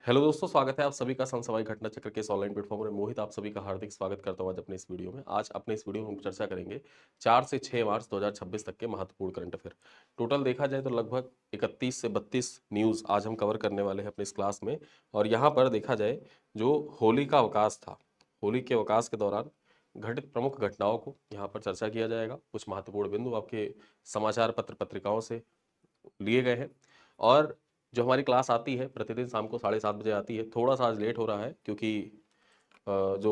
Hello दोस्तों, स्वागत है आप सभी का संसवाई घटना चक्र के इस ऑनलाइन प्लेटफॉर्म में। मोहित आप सभी का हार्दिक स्वागत करता हूं आज अपने इस वीडियो में। आज अपने इस वीडियो में हम चर्चा करेंगे 4 से 6 मार्च 2026 तक के महत्वपूर्ण करंट अफेयर। टोटल देखा जाए तो लगभग 31 से 32 न्यूज़ आज हम कवर करने वाले हैं अपने इस क्लास में। और यहाँ पर देखा जाए जो होली का अवकाश था, होली के अवकाश के दौरान घटित प्रमुख घटनाओं को यहाँ पर चर्चा किया जाएगा। कुछ महत्वपूर्ण बिंदु आपके समाचार पत्र पत्रिकाओं से लिए गए हैं। और जो हमारी क्लास आती है प्रतिदिन शाम को 7:30 बजे आती है। थोड़ा सा आज लेट हो रहा है क्योंकि जो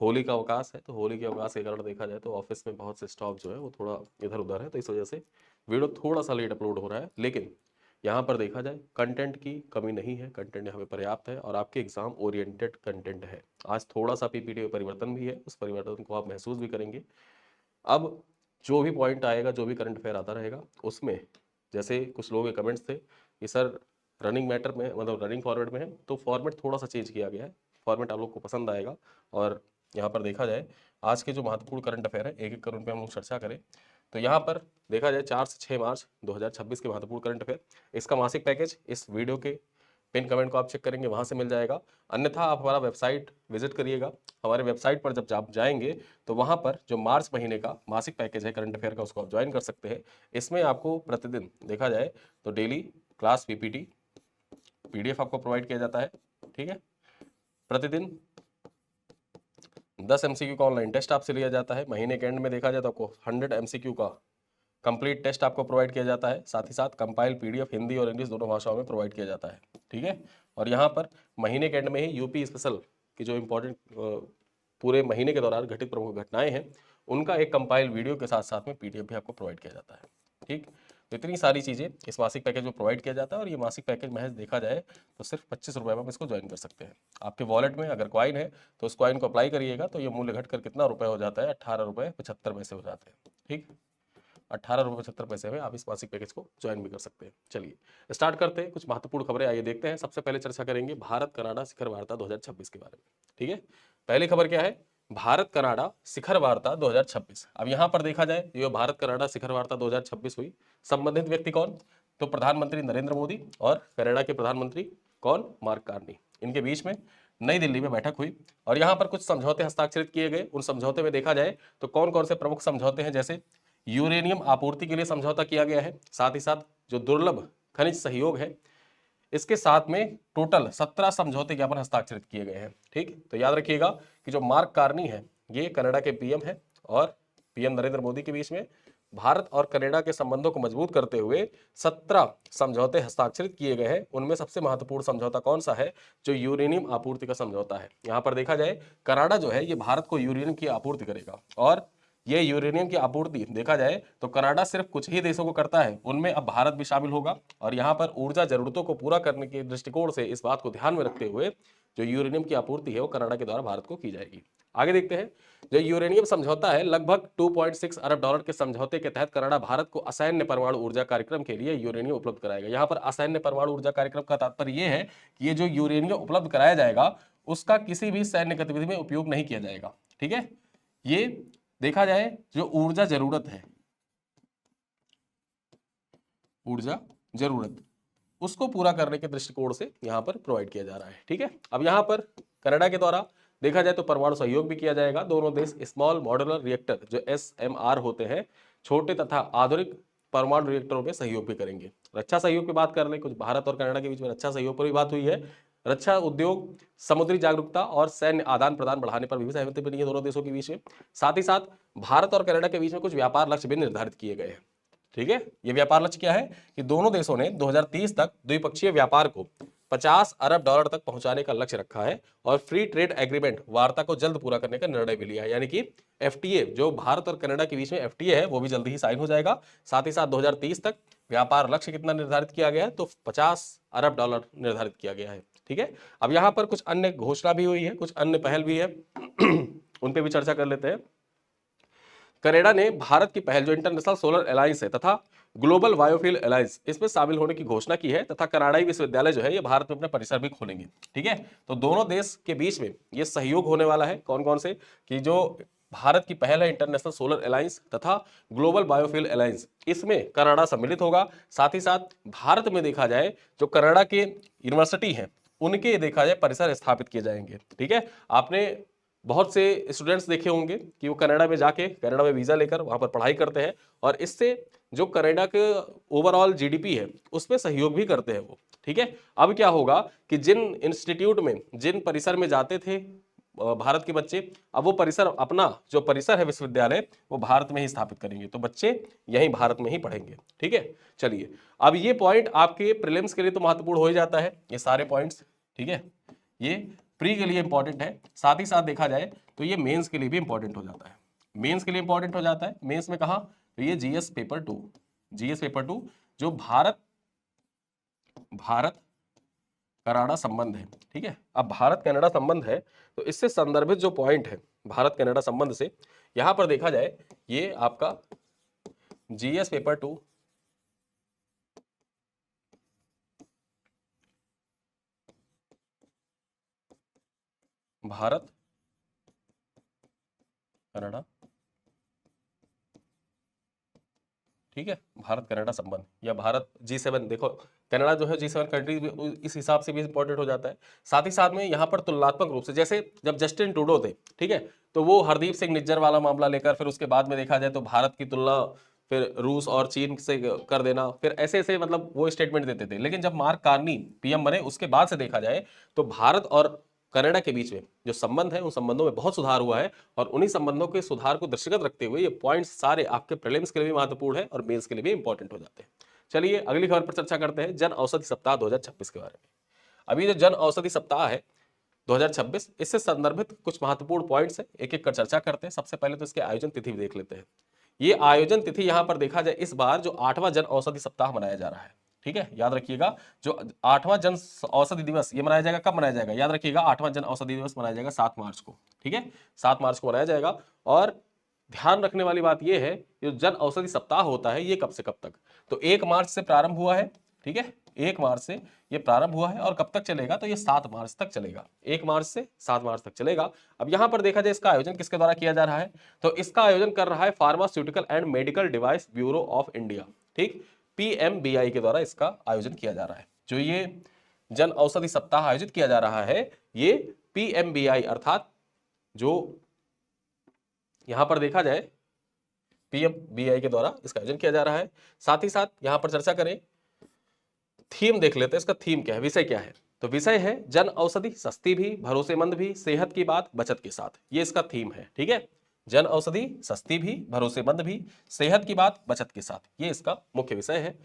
होली का अवकाश है, तो होली के अवकाश के कारण देखा जाए तो ऑफिस में बहुत से स्टाफ जो है वो थोड़ा इधर उधर है, तो इस वजह से वीडियो थोड़ा सा लेट अपलोड हो रहा है। लेकिन यहाँ पर देखा जाए कंटेंट की कमी नहीं है, कंटेंट यहाँ पे पर्याप्त है और आपके एग्जाम ओरिएंटेड कंटेंट है। आज थोड़ा सा पीपीटी में परिवर्तन भी है, उस परिवर्तन को आप महसूस भी करेंगे। अब जो भी पॉइंट आएगा, जो भी करंट अफेयर आता रहेगा उसमें, जैसे कुछ लोगों के कमेंट्स थे कि सर रनिंग मैटर में मतलब रनिंग फॉर्मेट में है, तो फॉर्मेट थोड़ा सा चेंज किया गया है। फॉर्मेट आप लोग को पसंद आएगा। और यहाँ पर देखा जाए आज के जो महत्वपूर्ण करंट अफेयर है एक एक कर उन पे हम लोग चर्चा करें। तो यहाँ पर देखा जाए 4 से 6 मार्च 2026 के महत्वपूर्ण करंट अफेयर, इसका मासिक पैकेज इस वीडियो के पिन कमेंट को आप चेक करेंगे, वहां से मिल जाएगा। अन्यथा आप हमारा वेबसाइट विजिट करिएगा। हमारे वेबसाइट पर जब आप जाएंगे तो वहां पर जो मार्च महीने का मासिक पैकेज है करंट अफेयर का, उसको आप ज्वाइन कर सकते हैं। इसमें आपको प्रतिदिन देखा जाए तो डेली क्लास पीपीटी पीडीएफ आपको प्रोवाइड किया जाता है। ठीक है, प्रतिदिन 10 एमसीक्यू का ऑनलाइन टेस्ट आपसे लिया जाता है। महीने के एंड में देखा जाए तो आपको 100 एमसीक्यू का कंप्लीट टेस्ट आपको प्रोवाइड किया जाता है। साथ ही साथ कंपाइल पीडीएफ हिंदी और इंग्लिश दोनों भाषाओं में प्रोवाइड किया जाता है। ठीक है, और यहाँ पर महीने के एंड में ही यूपी स्पेशल की जो इंपॉर्टेंट पूरे महीने के दौरान घटित प्रमुख घटनाएं हैं उनका एक कंपाइल वीडियो के साथ साथ में पीडीएफ भी आपको प्रोवाइड किया जाता है। ठीक, तो इतनी सारी चीज़ें इस मासिक पैकेज में प्रोवाइड किया जाता है। और ये मासिक पैकेज महज देखा जाए तो सिर्फ 25 रुपये में आप इसको ज्वाइन कर सकते हैं। आपके वॉलेट में अगर कॉइन है तो उस कॉइन को अप्लाई करिएगा तो ये मूल्य घटकर कितना रुपये हो जाता है, 18 रुपये 75 पैसे हो जाते हैं। ठीक, 18 रुपये 75 पैसे में आप इस मासिक पैकेज को ज्वाइन भी कर सकते हैं। चलिए स्टार्ट करते हैं, कुछ महत्वपूर्ण खबरें आइए देखते हैं। सबसे पहले चर्चा करेंगे भारत कनाडा शिखर वार्ता 2026 के बारे में। ठीक है, पहली खबर क्या है, भारत कनाडा शिखर वार्ता 2026। अब यहां पर देखा जाए ये भारत कनाडा शिखर वार्ता 2026 हुई, संबंधित व्यक्ति कौन, तो प्रधानमंत्री नरेंद्र मोदी और कनाडा के प्रधानमंत्री कौन, मार्क कार्नी, इनके बीच में नई दिल्ली में बैठक हुई। और यहां पर कुछ समझौते हस्ताक्षरित किए गए। उन समझौते में देखा जाए तो कौन कौन से प्रमुख समझौते हैं, जैसे यूरेनियम आपूर्ति के लिए समझौता किया गया है। साथ ही साथ जो दुर्लभ खनिज सहयोग है इसके साथ में टोटल 17 समझौते ज्ञापन हस्ताक्षरित किए गए हैं। ठीक, तो याद रखिएगा कि जो मार्क कार्नी है ये कनाडा के पीएम है और पीएम नरेंद्र मोदी के बीच में भारत और कनाडा के संबंधों को मजबूत करते हुए 17 समझौते हस्ताक्षरित किए गए हैं। उनमें सबसे महत्वपूर्ण समझौता कौन सा है, जो यूरेनियम आपूर्ति का समझौता है। यहां पर देखा जाए कनाडा जो है ये भारत को यूरेनियम की आपूर्ति करेगा। और ये यूरेनियम की आपूर्ति देखा जाए तो कनाडा सिर्फ कुछ ही देशों को करता है, उनमें अब भारत भी शामिल होगा। और यहाँ पर ऊर्जा जरूरतों को पूरा करने के दृष्टिकोण से इस बात को ध्यान में रखते हुए जो यूरेनियम की आपूर्ति है वो कनाडा के द्वारा भारत को की जाएगी। आगे देखते हैं, जो यूरेनियम समझौता है लगभग 2.6 अरब डॉलर के समझौते के तहत कनाडा भारत को असैन्य परमाणु ऊर्जा कार्यक्रम के लिए यूरेनियम उपलब्ध कराएगा। यहाँ पर असैन्य परमाणु ऊर्जा कार्यक्रम का तात्पर्य यह है कि ये जो यूरेनियम उपलब्ध कराया जाएगा उसका किसी भी सैन्य गतिविधि में उपयोग नहीं किया जाएगा। ठीक है, ये देखा जाए जो ऊर्जा जरूरत है, ऊर्जा जरूरत उसको पूरा करने के दृष्टिकोण से यहां पर प्रोवाइड किया जा रहा है। ठीक है, अब यहां पर कनाडा के द्वारा देखा जाए तो परमाणु सहयोग भी किया जाएगा। दोनों देश स्मॉल मॉड्यूलर रिएक्टर जो SMR होते हैं, छोटे तथा आधुनिक परमाणु रिएक्टरों में सहयोग भी करेंगे। रक्षा सहयोग की बात कर ले, कुछ भारत और कनाडा के बीच में रक्षा सहयोग पर भी बात हुई है। रक्षा उद्योग, समुद्री जागरूकता और सैन्य आदान प्रदान बढ़ाने पर भी सहमति बनी है दोनों देशों के बीच में। साथ ही साथ भारत और कनाडा के बीच में कुछ व्यापार लक्ष्य भी निर्धारित किए गए हैं। ठीक है, ये व्यापार लक्ष्य क्या है कि दोनों देशों ने 2030 तक द्विपक्षीय व्यापार को 50 अरब डॉलर तक पहुंचाने का लक्ष्य रखा है। और फ्री ट्रेड एग्रीमेंट वार्ता को जल्द पूरा करने का निर्णय भी लिया है, यानी कि FTA जो भारत और कनाडा के बीच में FTA है वो भी जल्द ही साइन हो जाएगा। साथ ही साथ 2030 तक व्यापार लक्ष्य कितना निर्धारित किया गया है, तो 50 अरब डॉलर निर्धारित किया गया है। ठीक है, अब यहां पर कुछ अन्य घोषणा भी हुई है, कुछ अन्य पहल भी है उन पे भी चर्चा कर लेते हैं। कनाडा ने भारत की पहल जो इंटरनेशनल सोलर अलायंस है तथा ग्लोबल बायोफ्यूल अलायंस इसमें शामिल होने की घोषणा की है, तथा कनाडाई विश्वविद्यालय जो है ये भारत में अपना परिसर भी खोलेंगे। ठीक है, तो दोनों देश के बीच में ये सहयोग होने वाला है। कौन कौन से, कि जो भारत की पहल है इंटरनेशनल सोलर अलायंस तथा ग्लोबल बायोफ्यूल अलायंस, इसमें कनाडा सम्मिलित होगा। साथ ही साथ भारत में देखा जाए जो कनाडा के यूनिवर्सिटी हैं उनके देखा जाए परिसर स्थापित किए जाएंगे। ठीक है, आपने बहुत से स्टूडेंट्स देखे होंगे कि वो कनाडा में जाके कनाडा में वीजा लेकर वहां पर पढ़ाई करते हैं और इससे जो कनाडा के ओवरऑल जीडीपी है उसमें सहयोग भी करते हैं वो। ठीक है, अब क्या होगा कि जिन इंस्टीट्यूट में, जिन परिसर में जाते थे भारत के बच्चे, अब वो परिसर, अपना जो परिसर है विश्वविद्यालय, वो भारत में ही स्थापित करेंगे, तो बच्चे यहीं भारत में ही पढ़ेंगे। ठीक है, चलिए अब ये पॉइंट आपके प्रीलिम्स के लिए तो महत्वपूर्ण हो ही जाता है, ये सारे पॉइंट्स। ठीक है, ये प्री के लिए इंपॉर्टेंट है, साथ ही साथ देखा जाए तो ये मेंस के लिए भी इंपॉर्टेंट हो जाता है। मेंस के लिए इंपॉर्टेंट हो जाता है, मेंस में कहा, तो ये जीएस पेपर 2, जीएस पेपर 2 जो भारत कनाडा संबंध है। ठीक है, अब भारत कनाडा संबंध है तो इससे संदर्भित जो पॉइंट है भारत कनाडा संबंध से, यहां पर देखा जाए ये आपका जीएस पेपर 2 भारत कनाडा, ठीक है, भारत कनाडा संबंध या भारत G7, देखो कनाडा जो है G7 कंट्री, इस हिसाब से भी इंपॉर्टेंट हो जाता है। साथ ही साथ में यहाँ पर तुलनात्मक रूप से, जैसे जब जस्टिन ट्रूडो थे, ठीक है, तो वो हरदीप सिंह निज्जर वाला मामला लेकर, फिर उसके बाद में देखा जाए तो भारत की तुलना फिर रूस और चीन से कर देना, फिर ऐसे ऐसे मतलब वो स्टेटमेंट देते थे। लेकिन जब मार्क कार्नी पीएम बने उसके बाद से देखा जाए तो भारत और कनाडा के बीच में जो संबंध है उन संबंधों में बहुत सुधार हुआ है और उन्हीं संबंधों के सुधार को दृष्टिगत रखते हुए ये पॉइंट्स सारे आपके प्रीलिम्स के लिए भी महत्वपूर्ण है और मेंस के लिए भी इंपॉर्टेंट हो जाते हैं। चलिए अगली खबर पर चर्चा करते हैं, जन औषधि सप्ताह 2026 के बारे में। अभी जो जन औषधि सप्ताह है 2026, इससे संदर्भित कुछ महत्वपूर्ण पॉइंट्स है, एक एक कर चर्चा करते हैं। सबसे पहले तो इसके आयोजन तिथि भी देख लेते हैं। ये आयोजन तिथि यहां पर देखा जाए, इस बार जो 8वां जन औषधि सप्ताह मनाया जा रहा है, ठीक है, याद रखिएगा, जो 8वां जन औषधि दिवस ये मनाया जाएगा, कब मनाया जाएगा, याद रखिएगा 8वां जन औषधि दिवस मनाया जाएगा 7 मार्च को। ठीक है, 7 मार्च को मनाया जाएगा। और ध्यान रखने वाली बात यह है, जो जन औषधि सप्ताह होता है ये कब से कब तक, तो 1 मार्च से प्रारंभ हुआ है। ठीक है, 1 मार्च से ये प्रारंभ हुआ है और कब तक चलेगा, तो ये 7 मार्च तक चलेगा, 1 मार्च से 7 मार्च तक चलेगा। अब यहां पर देखा जाए इसका आयोजन किसके द्वारा किया जा रहा है, तो इसका आयोजन कर रहा है pharmaceutical and medical device bureau of India, ठीक, PMBI के द्वारा इसका आयोजन किया जा रहा है। जो ये जन औषधि सप्ताह आयोजित किया जा रहा है ये PMBI अर्थात जो यहां पर देखा जाए PMBI के द्वारा इसका आयोजन किया जा रहा है। साथ ही साथ यहां पर चर्चा करें, थीम देख लेते हैं, इसका थीम क्या है, विषय क्या है, तो विषय है जन औषधि सस्ती भी, भरोसेमंद भी, सेहत की बात बचत के साथ, ये इसका थीम है। ठीक है, जन औषधि सस्ती भी, भरोसेमंद भी, सेहत की बात बचत के साथ, ये इसका मुख्य विषय है।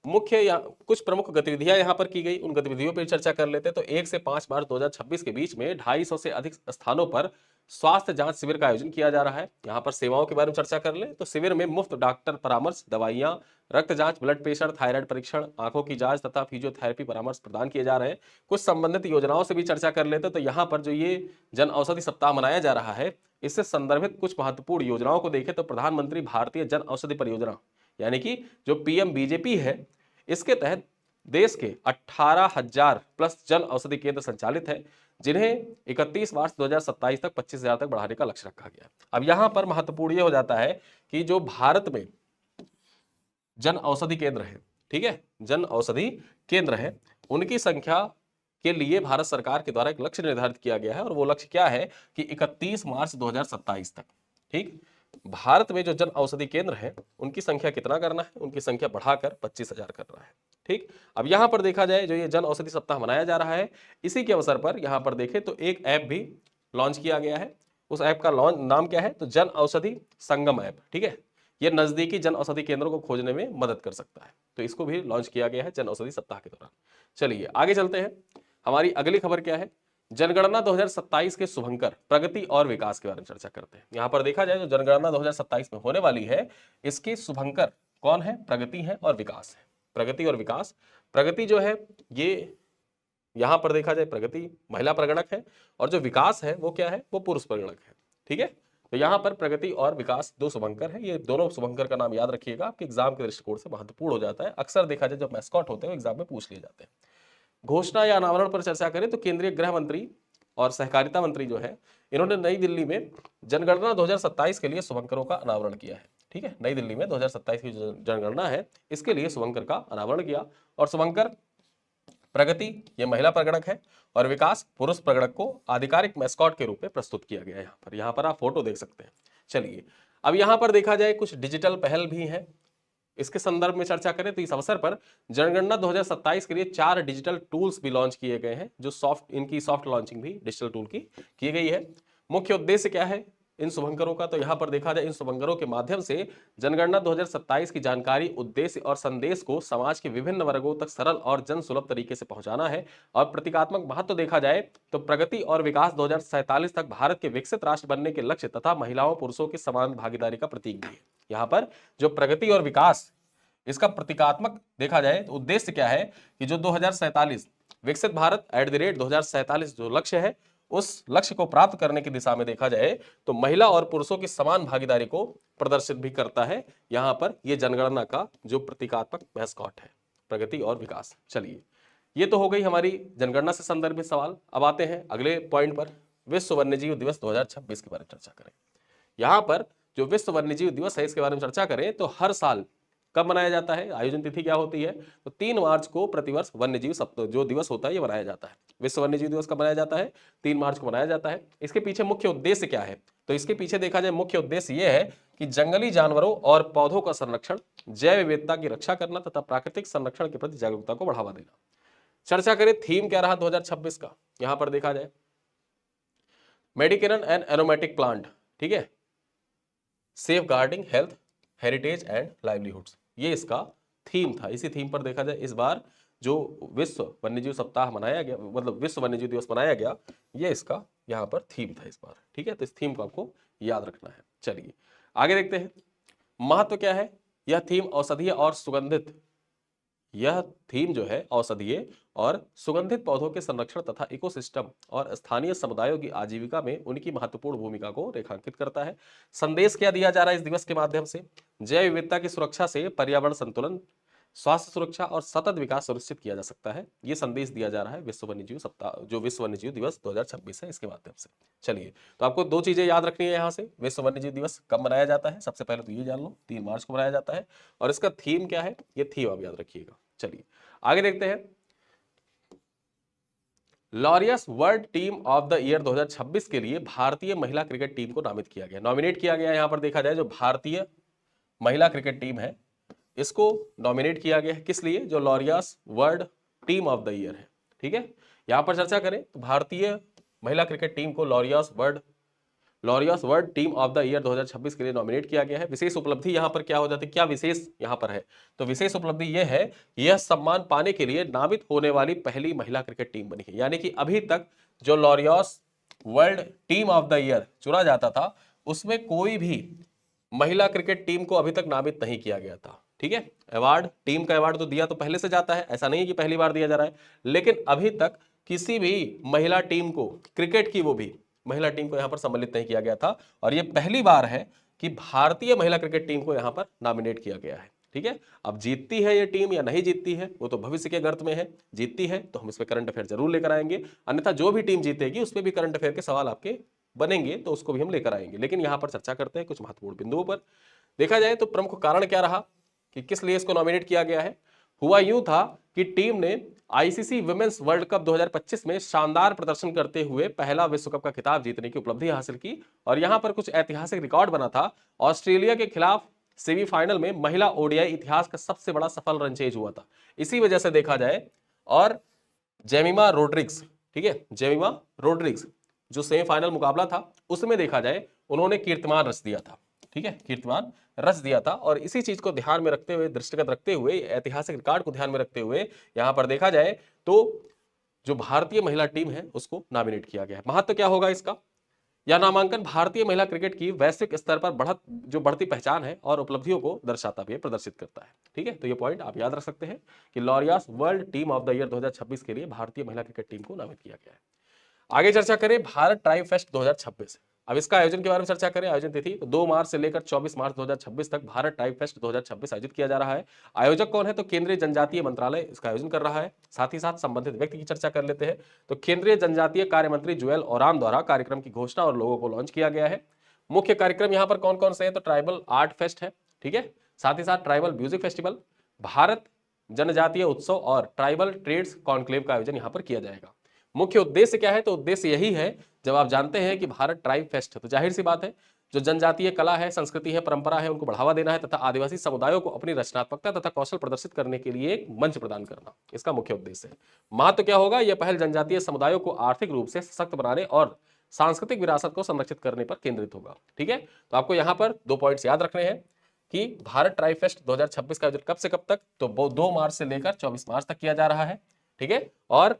मुख्य या कुछ प्रमुख गतिविधियां यहां पर की गई, उन गतिविधियों पर चर्चा कर लेते हैं। तो 1 से 5 मार्च 2026 के बीच में 250 से अधिक स्थानों पर स्वास्थ्य जांच शिविर का आयोजन किया जा रहा है। यहां पर सेवाओं के बारे में चर्चा कर ले तो शिविर में मुफ्त डॉक्टर परामर्श, दवाइयां, रक्त जांच, ब्लड प्रेशर, थायराइड परीक्षण, आंखों की जांच तथा फिजियोथेरेपी परामर्श प्रदान किए जा रहे हैं। कुछ संबंधित योजनाओं से भी चर्चा कर लेते तो यहाँ पर जो ये जन औषधि सप्ताह मनाया जा रहा है, इससे संदर्भित कुछ महत्वपूर्ण योजनाओं को देखें तो प्रधानमंत्री भारतीय जन औषधि परियोजना यानी कि जो PMBJP है, इसके तहत देश के 18,000 प्लस जन औषधि केंद्र संचालित है, जिन्हें 31 मार्च 2027 तक 25,000 तक बढ़ाने का लक्ष्य रखा गया। अब यहां पर महत्वपूर्ण यह हो जाता है कि जो भारत में जन औषधि केंद्र है, ठीक है, जन औषधि केंद्र है, उनकी संख्या के लिए भारत सरकार के द्वारा एक लक्ष्य निर्धारित किया गया है और वो लक्ष्य क्या है कि 31 मार्च 2027 तक, ठीक, भारत में जो जन औषधि केंद्र है उनकी संख्या कितना करना है, उनकी संख्या बढ़ाकर 25,000 करना है। ठीक, अब यहां पर देखा जाए जो ये जन औषधि सप्ताह मनाया जा रहा है, इसी के अवसर पर यहां पर देखें तो एक ऐप भी लॉन्च किया गया है। उस ऐप का नाम क्या है, तो जन औषधि संगम ऐप। ठीक है, ये नजदीकी जन औषधि केंद्रों को खोजने में मदद कर सकता है, तो इसको भी लॉन्च किया गया है जन औषधि सप्ताह के दौरान। चलिए आगे चलते हैं, हमारी अगली खबर क्या है, जनगणना 2027 के शुभंकर, प्रगति और विकास के बारे में चर्चा करते हैं। यहां पर देखा जाए जो जनगणना 2027 में होने वाली है, इसके शुभंकर कौन है, प्रगति है और विकास है। प्रगति और विकास, प्रगति जो है ये यहां पर देखा जाए प्रगति महिला प्रगणक है और जो विकास है वो क्या है, वो पुरुष प्रगणक है। ठीक है, तो यहां पर प्रगति और विकास दो शुभंकर है, ये दोनों शुभंकर का नाम याद रखिएगा, आपके एग्जाम के दृष्टिकोण से महत्वपूर्ण हो जाता है। अक्सर देखा जाए जब मैस्कॉट होते हैं एग्जाम में पूछ लिए जाते हैं। घोषणा या अनावरण पर चर्चा करें तो केंद्रीय गृह मंत्री और सहकारिता मंत्री जो है, इन्होंने नई दिल्ली में जनगणना 2027 के लिए शुभंकरों का अनावरण किया है। ठीक है, नई दिल्ली में 2027 की जो जनगणना है इसके लिए शुभंकर का अनावरण किया और शुभंकर प्रगति ये महिला प्रगणक है और विकास पुरुष प्रगणक को आधिकारिक मैस्कॉट के रूप में प्रस्तुत किया गया है। यहाँ पर आप फोटो देख सकते हैं। चलिए अब यहाँ पर देखा जाए कुछ डिजिटल पहल भी है, इसके संदर्भ में चर्चा करें तो इस अवसर पर जनगणना 2027 के लिए 4 डिजिटल टूल्स भी लॉन्च किए गए हैं, जो इनकी सॉफ्ट लॉन्चिंग भी डिजिटल टूल की गई है। मुख्य उद्देश्य क्या है इन शुभंकरों का, तो यहां पर देखा जाए इन शुभंकरों के माध्यम से जनगणना 2027 की जानकारी, उद्देश्य और संदेश को समाज के विभिन्न वर्गों तक सरल और जन सुलभ तरीके से पहुंचाना है। और प्रतीकात्मक महत्व देखा जाए तो प्रगति और विकास 2047 तक भारत के विकसित राष्ट्र बनने के लक्ष्य तथा महिलाओं पुरुषों की समान भागीदारी का प्रतीक भी है। यहाँ पर जो प्रगति और विकास, इसका प्रतीकात्मक देखा जाए तो उद्देश्य क्या है कि जो 2047 विकसित भारत @ 2047 जो लक्ष्य है, उस लक्ष्य को प्राप्त करने की दिशा में देखा जाए तो महिला और पुरुषों की समान भागीदारी को प्रदर्शित भी करता है। यहां पर यह जनगणना का जो प्रतीकात्मक मैस्कॉट है, प्रगति और विकास। चलिए ये तो हो गई हमारी जनगणना से संदर्भित सवाल। अब आते हैं अगले पॉइंट पर, विश्व वन्यजीव दिवस 2026 के बारे में चर्चा करें। यहां पर जो विश्व वन्यजीव दिवस है इसके बारे में चर्चा करें तो हर साल कब मनाया जाता है, आयोजन तिथि क्या होती है, तो 3 मार्च को प्रतिवर्ष वन्यजीव सप्ताह जो दिवस होता है ये मनाया जाता है। विश्व वन्यजीव दिवस कब मनाया जाता है, 3 मार्च को मनाया जाता है। इसके पीछे मुख्य उद्देश्य क्या है, तो इसके पीछे देखा जाए मुख्य उद्देश्य ये है कि जंगली जानवरों और पौधों का संरक्षण, जैव विविधता की रक्षा करना तथा प्राकृतिक संरक्षण के प्रति जागरूकता को बढ़ावा देना। चर्चा करें थीम क्या रहा 2026 का, यहां पर देखा जाए मेडिकेनन एंड एरोमेटिक प्लांट, ठीक है, safeguarding health heritage and livelihoods, ये इसका थीम था। इसी थीम पर देखा जाए इस बार जो विश्व वन्यजीव सप्ताह मनाया गया, मतलब विश्व वन्यजीव दिवस मनाया गया, ये इसका यहाँ पर थीम था इस बार, ठीक है। तो इस थीम को आपको याद रखना है। चलिए आगे देखते हैं महत्व क्या है। यह थीम औषधीय और सुगंधित, यह थीम जो है औषधीय और सुगंधित पौधों के संरक्षण तथा इकोसिस्टम और स्थानीय समुदायों की आजीविका में उनकी महत्वपूर्ण भूमिका को रेखांकित करता है। संदेश क्या दिया जा रहा है इस दिवस के माध्यम से, जैव विविधता की सुरक्षा से पर्यावरण संतुलन, स्वास्थ्य सुरक्षा और सतत विकास सुनिश्चित किया जा सकता है। ये संदेश दिया जा रहा है विश्व वन्यजीव सप्ताह, जो विश्व वन्यजीव दिवस 2026 है, इसके माध्यम से। चलिए तो आपको 2 चीजें याद रखनी है यहाँ से, विश्व वन्यजीव दिवस कब मनाया जाता है, सबसे पहले तो ये जान लो 3 मार्च को मनाया जाता है, और इसका थीम क्या है, ये थीम आप याद रखिएगा। चलिए आगे देखते हैं Laureus world team of the year 2026 के लिए भारतीय महिला क्रिकेट टीम को नामित किया गया, नॉमिनेट किया गया। यहां पर देखा जाए जो भारतीय महिला क्रिकेट टीम है इसको नॉमिनेट किया गया है, किस लिए, जो Laureus world team of the year है, ठीक है। यहां पर चर्चा करें तो भारतीय महिला क्रिकेट टीम को Laureus world team of the year 2026 के लिए नॉमिनेट किया गया है। विशेष उपलब्धि यहां पर क्या हो जाती है, क्या विशेष यहां पर है, तो विशेष उपलब्धि यह है यह सम्मान पाने के लिए नामित होने वाली पहली महिला क्रिकेट टीम बनी है। यानी कि अभी तक जो Laureus world team of the year चुना जाता था उसमें कोई भी महिला क्रिकेट टीम को अभी तक नामित नहीं किया गया था, ठीक है। अवार्ड, टीम का अवार्ड तो दिया तो पहले से जाता है, ऐसा नहीं है कि पहली बार दिया जा रहा है, लेकिन अभी तक किसी भी महिला टीम को, क्रिकेट की वो भी महिला टीम को यहां पर सम्मिलित नहीं किया गया था, और यह पहली बार है कि भारतीय महिला क्रिकेट टीम को यहां पर नॉमिनेट किया गया है, ठीक है। अब जीतती है ये टीम या नहीं जीतती है वो तो भविष्य के गर्त में है, जीतती है तो हम इस पर करंट अफेयर जरूर लेकर आएंगे, अन्यथा जो भी टीम जीतेगी उस पर भी करंट अफेयर के सवाल आपके बनेंगे तो उसको भी हम लेकर आएंगे। लेकिन यहां पर चर्चा करते हैं कुछ महत्वपूर्ण बिंदुओं पर। देखा जाए तो प्रमुख कारण क्या रहा कि किस लिए इसको नॉमिनेट किया गया है, हुआ यूं था कि टीम ने आईसीसी वुमेन्स वर्ल्ड कप 2025 में शानदार प्रदर्शन करते हुए पहला विश्व कप का खिताब जीतने की उपलब्धि हासिल की, और यहां पर कुछ ऐतिहासिक रिकॉर्ड बना था। ऑस्ट्रेलिया के खिलाफ सेमीफाइनल में महिला ओडीआई इतिहास का सबसे बड़ा सफल रन चेज हुआ था, इसी वजह से देखा जाए। और जेमिमा रोड्रिग्स, ठीक है, जेमिमा रोड्रिग्स जो सेमीफाइनल मुकाबला था उसमें देखा जाए उन्होंने कीर्तिमान रच दिया था, ठीक है, कीर्तिमान रच दिया था। और इसी चीज को ध्यान में रखते हुए, दृष्टिगत रखते हुए, ऐतिहासिक रिकॉर्ड को ध्यान में रखते हुए यहां पर देखा जाए तो जो भारतीय महिला टीम है उसको नॉमिनेट किया गया है। महत्व क्या होगा इसका, यह नामांकन भारतीय महिला क्रिकेट की वैश्विक स्तर पर बढ़ती पहचान है और उपलब्धियों को दर्शाता भी है, प्रदर्शित करता है, ठीक है। तो ये पॉइंट आप याद रख सकते हैं कि Laureus world team of the year 2026 के लिए भारतीय महिला क्रिकेट टीम को नामित किया गया है। आगे चर्चा करें भारत ट्राइब फेस्ट 2026। अब इसका आयोजन के बारे में चर्चा करें, आयोजन तिथि तो 2 मार्च से लेकर 24 मार्च 2026 तक भारत ट्राइब फेस्ट 2026 आयोजित किया जा रहा है। आयोजक कौन है, तो केंद्रीय जनजातीय मंत्रालय इसका आयोजन कर रहा है। साथ ही साथ संबंधित व्यक्ति की चर्चा कर लेते हैं, तो केंद्रीय जनजातीय कार्य मंत्री जुएल ओराम द्वारा कार्यक्रम की घोषणा और लोगों को लॉन्च किया गया है। मुख्य कार्यक्रम यहाँ पर कौन कौन से हैं, तो ट्राइबल आर्ट फेस्ट है, ठीक है, साथ ही साथ ट्राइबल म्यूजिक फेस्टिवल, भारत जनजातीय उत्सव और ट्राइबल ट्रेड्स कॉन्क्लेव का आयोजन यहाँ पर किया जाएगा। मुख्य उद्देश्य क्या है? तो उद्देश्य यही है, जब आप जानते हैं कि भारत ट्राइब फेस्ट है तो जाहिर सी बात है जो जनजातीय कला है, संस्कृति है, परंपरा है, उनको बढ़ावा देना है तथा आदिवासी समुदायों को अपनी रचनात्मकता तथा कौशल प्रदर्शित करने के लिए एक मंच प्रदान करना इसका मुख्य उद्देश्य है। महत्व क्या होगा? यह पहल जनजातीय समुदायों को आर्थिक रूप से सशक्त बनाने और सांस्कृतिक विरासत को संरक्षित करने पर केंद्रित होगा। ठीक है, तो आपको यहाँ पर 2 पॉइंट्स याद रखने हैं कि भारत ट्राइब फेस्ट 2026 का आयोजन कब से कब तक? तो 2 मार्च से लेकर 24 मार्च तक किया जा रहा है। ठीक है, और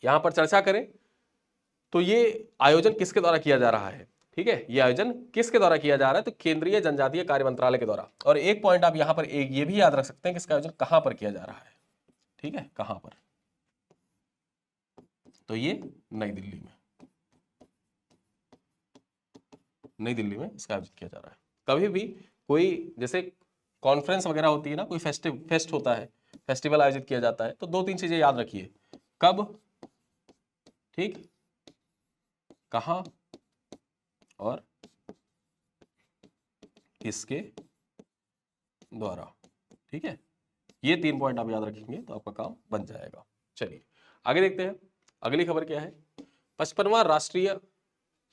यहां पर चर्चा करें तो ये आयोजन किसके द्वारा किया जा रहा है? ठीक है, ये आयोजन किसके द्वारा किया जा रहा है? तो केंद्रीय जनजातीय कार्य मंत्रालय के द्वारा। और एक पॉइंट आप यहां पर एक ये भी याद रख सकते हैं कि इसका आयोजन कहां पर किया जा रहा है। ठीक है, कहां पर? तो ये नई दिल्ली में, नई दिल्ली में इसका आयोजन किया जा रहा है। कभी भी कोई जैसे कॉन्फ्रेंस वगैरह होती है ना, कोई फेस्ट होता है, फेस्टिवल आयोजित किया जाता है, तो 2-3 चीजें याद रखिए, कब, ठीक, कहां और किसके द्वारा। ठीक है, ये 3 पॉइंट आप याद रखेंगे तो आपका काम बन जाएगा। चलिए आगे देखते हैं, अगली खबर क्या है? 55वां राष्ट्रीय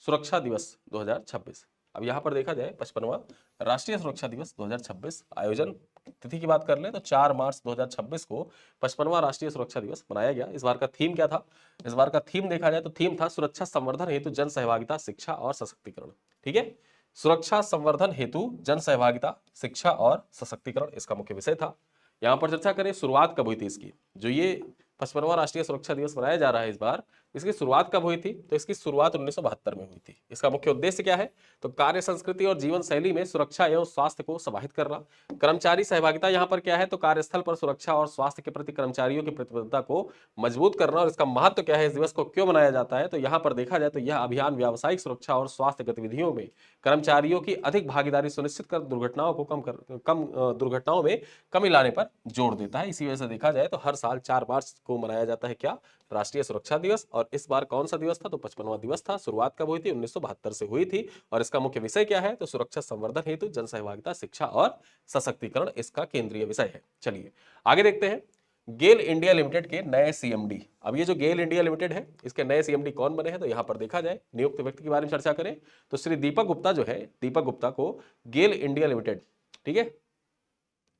सुरक्षा दिवस 2026। अब यहां पर देखा जाए 55वां राष्ट्रीय सुरक्षा दिवस 2026 आयोजन तिथि की बात कर ले तो 4 मार्च 2026 को 55वां राष्ट्रीय सुरक्षा दिवस मनाया गया। इस बार का थीम क्या था? इस बार का थीम देखा जाए तो थीम था सुरक्षा संवर्धन हेतु जन सहभागिता, शिक्षा और सशक्तिकरण। ठीक है, सुरक्षा संवर्धन हेतु जन सहभागिता, शिक्षा और सशक्तिकरण इसका मुख्य विषय था। यहां पर चर्चा करें शुरुआत कब हुई थी इसकी, जो ये 55वां राष्ट्रीय सुरक्षा दिवस मनाया जा रहा है इस बार, इसकी शुरुआत कब हुई थी? तो इसकी शुरुआत 1972 में हुई थी। इसका मुख्य उद्देश्य क्या है? तो कार्य संस्कृति और जीवन शैली में सुरक्षा एवं स्वास्थ्य को समाहित करना। कर्मचारी सहभागिता यहाँ पर क्या है? तो कार्यस्थल पर सुरक्षा और स्वास्थ्य के प्रति कर्मचारियों की प्रतिबद्धता को मजबूत करना। और इसका महत्व क्या है? इस दिवस को क्यों मनाया जाता है? तो यहाँ पर देखा जाए तो यह अभियान व्यावसायिक सुरक्षा और स्वास्थ्य गतिविधियों में कर्मचारियों की अधिक भागीदारी सुनिश्चित कर दुर्घटनाओं को दुर्घटनाओं में कमी लाने पर जोर देता है। इसी वजह से देखा जाए तो हर साल 4 मार्च को मनाया जाता है क्या? राष्ट्रीय सुरक्षा दिवस। और इस बार कौन सा दिवस था? तो 55वां दिवस था। शुरुआत कब हुई थी? 1972 से हुई थी। और इसका मुख्य विषय क्या है? तो सुरक्षा संवर्धन हेतु जन सहभागिता, शिक्षा और सशक्तिकरण इसका केंद्रीय विषय है। चलिए आगे देखते हैं, गेल इंडिया लिमिटेड के नए सीएमडी। अब ये जो गेल इंडिया लिमिटेड है इसके नए सीएमडी कौन बने हैं? तो यहां पर देखा जाए नियुक्त व्यक्ति के बारे में चर्चा करें तो श्री दीपक गुप्ता जो है, दीपक गुप्ता को गेल इंडिया लिमिटेड, ठीक है,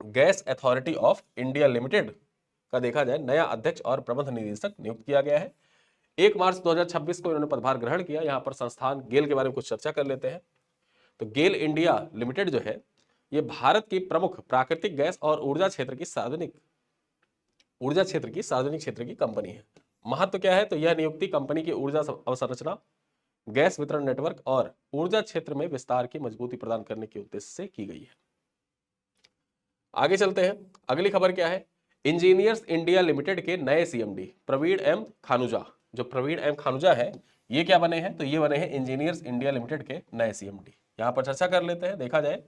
gas authority of India limited का देखा जाए नया अध्यक्ष और प्रबंध निदेशक नियुक्त किया गया है। 1 मार्च 2026 को इन्होंने पदभार ग्रहण किया। यहां पर संस्थान गेल के बारे में कुछ चर्चा कर लेते हैं। तो गेल इंडिया लिमिटेड जो है ये भारत की प्रमुख प्राकृतिक गैस और ऊर्जा क्षेत्र की सार्वजनिक क्षेत्र की कंपनी है। महत्व क्या है? तो यह नियुक्ति कंपनी की ऊर्जा अवसंरचना, गैस वितरण नेटवर्क और ऊर्जा क्षेत्र में विस्तार की मजबूती प्रदान करने के उद्देश्य से की गई है। आगे चलते हैं, अगली खबर क्या है? इंजीनियर्स इंडिया लिमिटेड के नए सीएमडी प्रवीण एम खानुजा। जो प्रवीण एम खानुजा है ये क्या बने हैं? तो ये बने हैं इंजीनियर्स इंडिया लिमिटेड के नए सीएमडी। यहां पर चर्चा कर लेते हैं। देखा जाए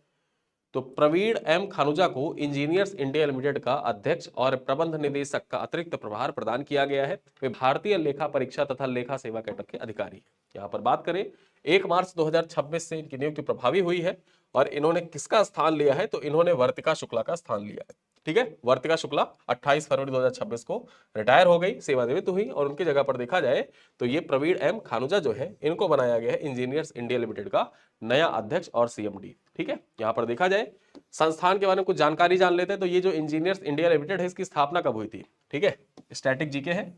तो प्रवीण एम खानुजा को इंजीनियर्स इंडिया लिमिटेड का अध्यक्ष और प्रबंध निदेशक का अतिरिक्त प्रभार प्रदान किया गया है। वे भारतीय लेखा परीक्षा तथा लेखा सेवा कैडर के अधिकारी हैं। यहाँ पर बात करें 1 मार्च 2026 से इनकी नियुक्ति प्रभावी हुई है। और इन्होंने किसका स्थान लिया है? तो इन्होंने वर्तिका शुक्ला का स्थान लिया है। ठीक है, वर्तिका शुक्ला 28 फरवरी 2026 को रिटायर हो गई, सेवानिवृत्त हुई और उनकी जगह पर देखा जाए तो ये प्रवीण एम खानुजा जो है इनको बनाया गया है इंजीनियर्स इंडिया लिमिटेड का नया अध्यक्ष और सीएमडी। ठीक है, यहां पर देखा जाए संस्थान के बारे में कुछ जानकारी जान लेते हैं। तो ये जो इंजीनियर्स इंडिया लिमिटेड है इसकी स्थापना कब हुई थी? ठीक है, स्टैटिक जीके है।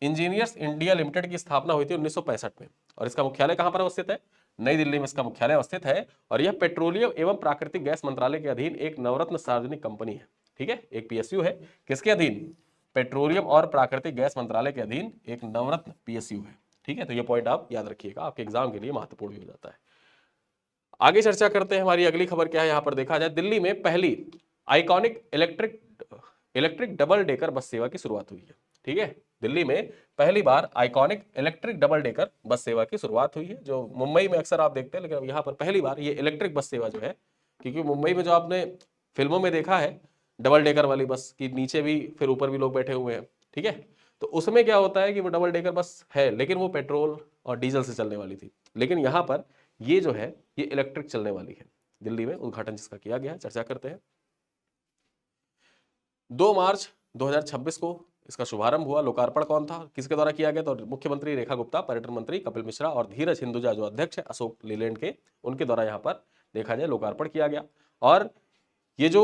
इंजीनियर्स इंडिया लिमिटेड की स्थापना हुई थी 1965 में। और इसका मुख्यालय कहां पर अवस्थित है? नई दिल्ली में इसका मुख्यालय अवस्थित है। और यह पेट्रोलियम एवं प्राकृतिक गैस मंत्रालय के अधीन एक नवरत्न सार्वजनिक कंपनी है। ठीक है, एक पीएसयू है। किसके अधीन? पेट्रोलियम और प्राकृतिक गैस मंत्रालय के अधीन एक नवरत्न पीएसयू है। ठीक है, तो ये पॉइंट आप याद रखिएगा, आपके एग्जाम के लिए महत्वपूर्ण हो जाता है। आगे चर्चा करते हैं, हमारी अगली खबर क्या है? यहां पर देखा जाए दिल्ली में पहली iconic electric double decker bus सेवा की शुरुआत हुई है। ठीक है, दिल्ली में पहली बार iconic electric double decker bus सेवा की शुरुआत हुई है। जो मुंबई में अक्सर आप देखते हैं, लेकिन यहाँ पर पहली बार ये इलेक्ट्रिक बस सेवा जो है, क्योंकि मुंबई में जो आपने फिल्मों में देखा है डबल डेकर वाली बस की नीचे भी फिर ऊपर भी लोग बैठे हुए हैं। ठीक है, तो उसमें क्या होता है कि वो डबल डेकर बस है लेकिन वो पेट्रोल और डीजल से चलने वाली थी। लेकिन यहाँ पर ये जो है ये इलेक्ट्रिक चलने वाली है। दिल्ली में उद्घाटन जिसका किया गया है, चर्चा करते हैं। 2 मार्च 2026 को इसका शुभारंभ हुआ। लोकार्पण कौन था, किसके द्वारा किया गया? तो मुख्यमंत्री रेखा गुप्ता, पर्यटन मंत्री कपिल मिश्रा और धीरज हिंदुजा जो अध्यक्ष है अशोक लीलैंड के, उनके द्वारा यहाँ पर देखा जाए लोकार्पण किया गया। और ये जो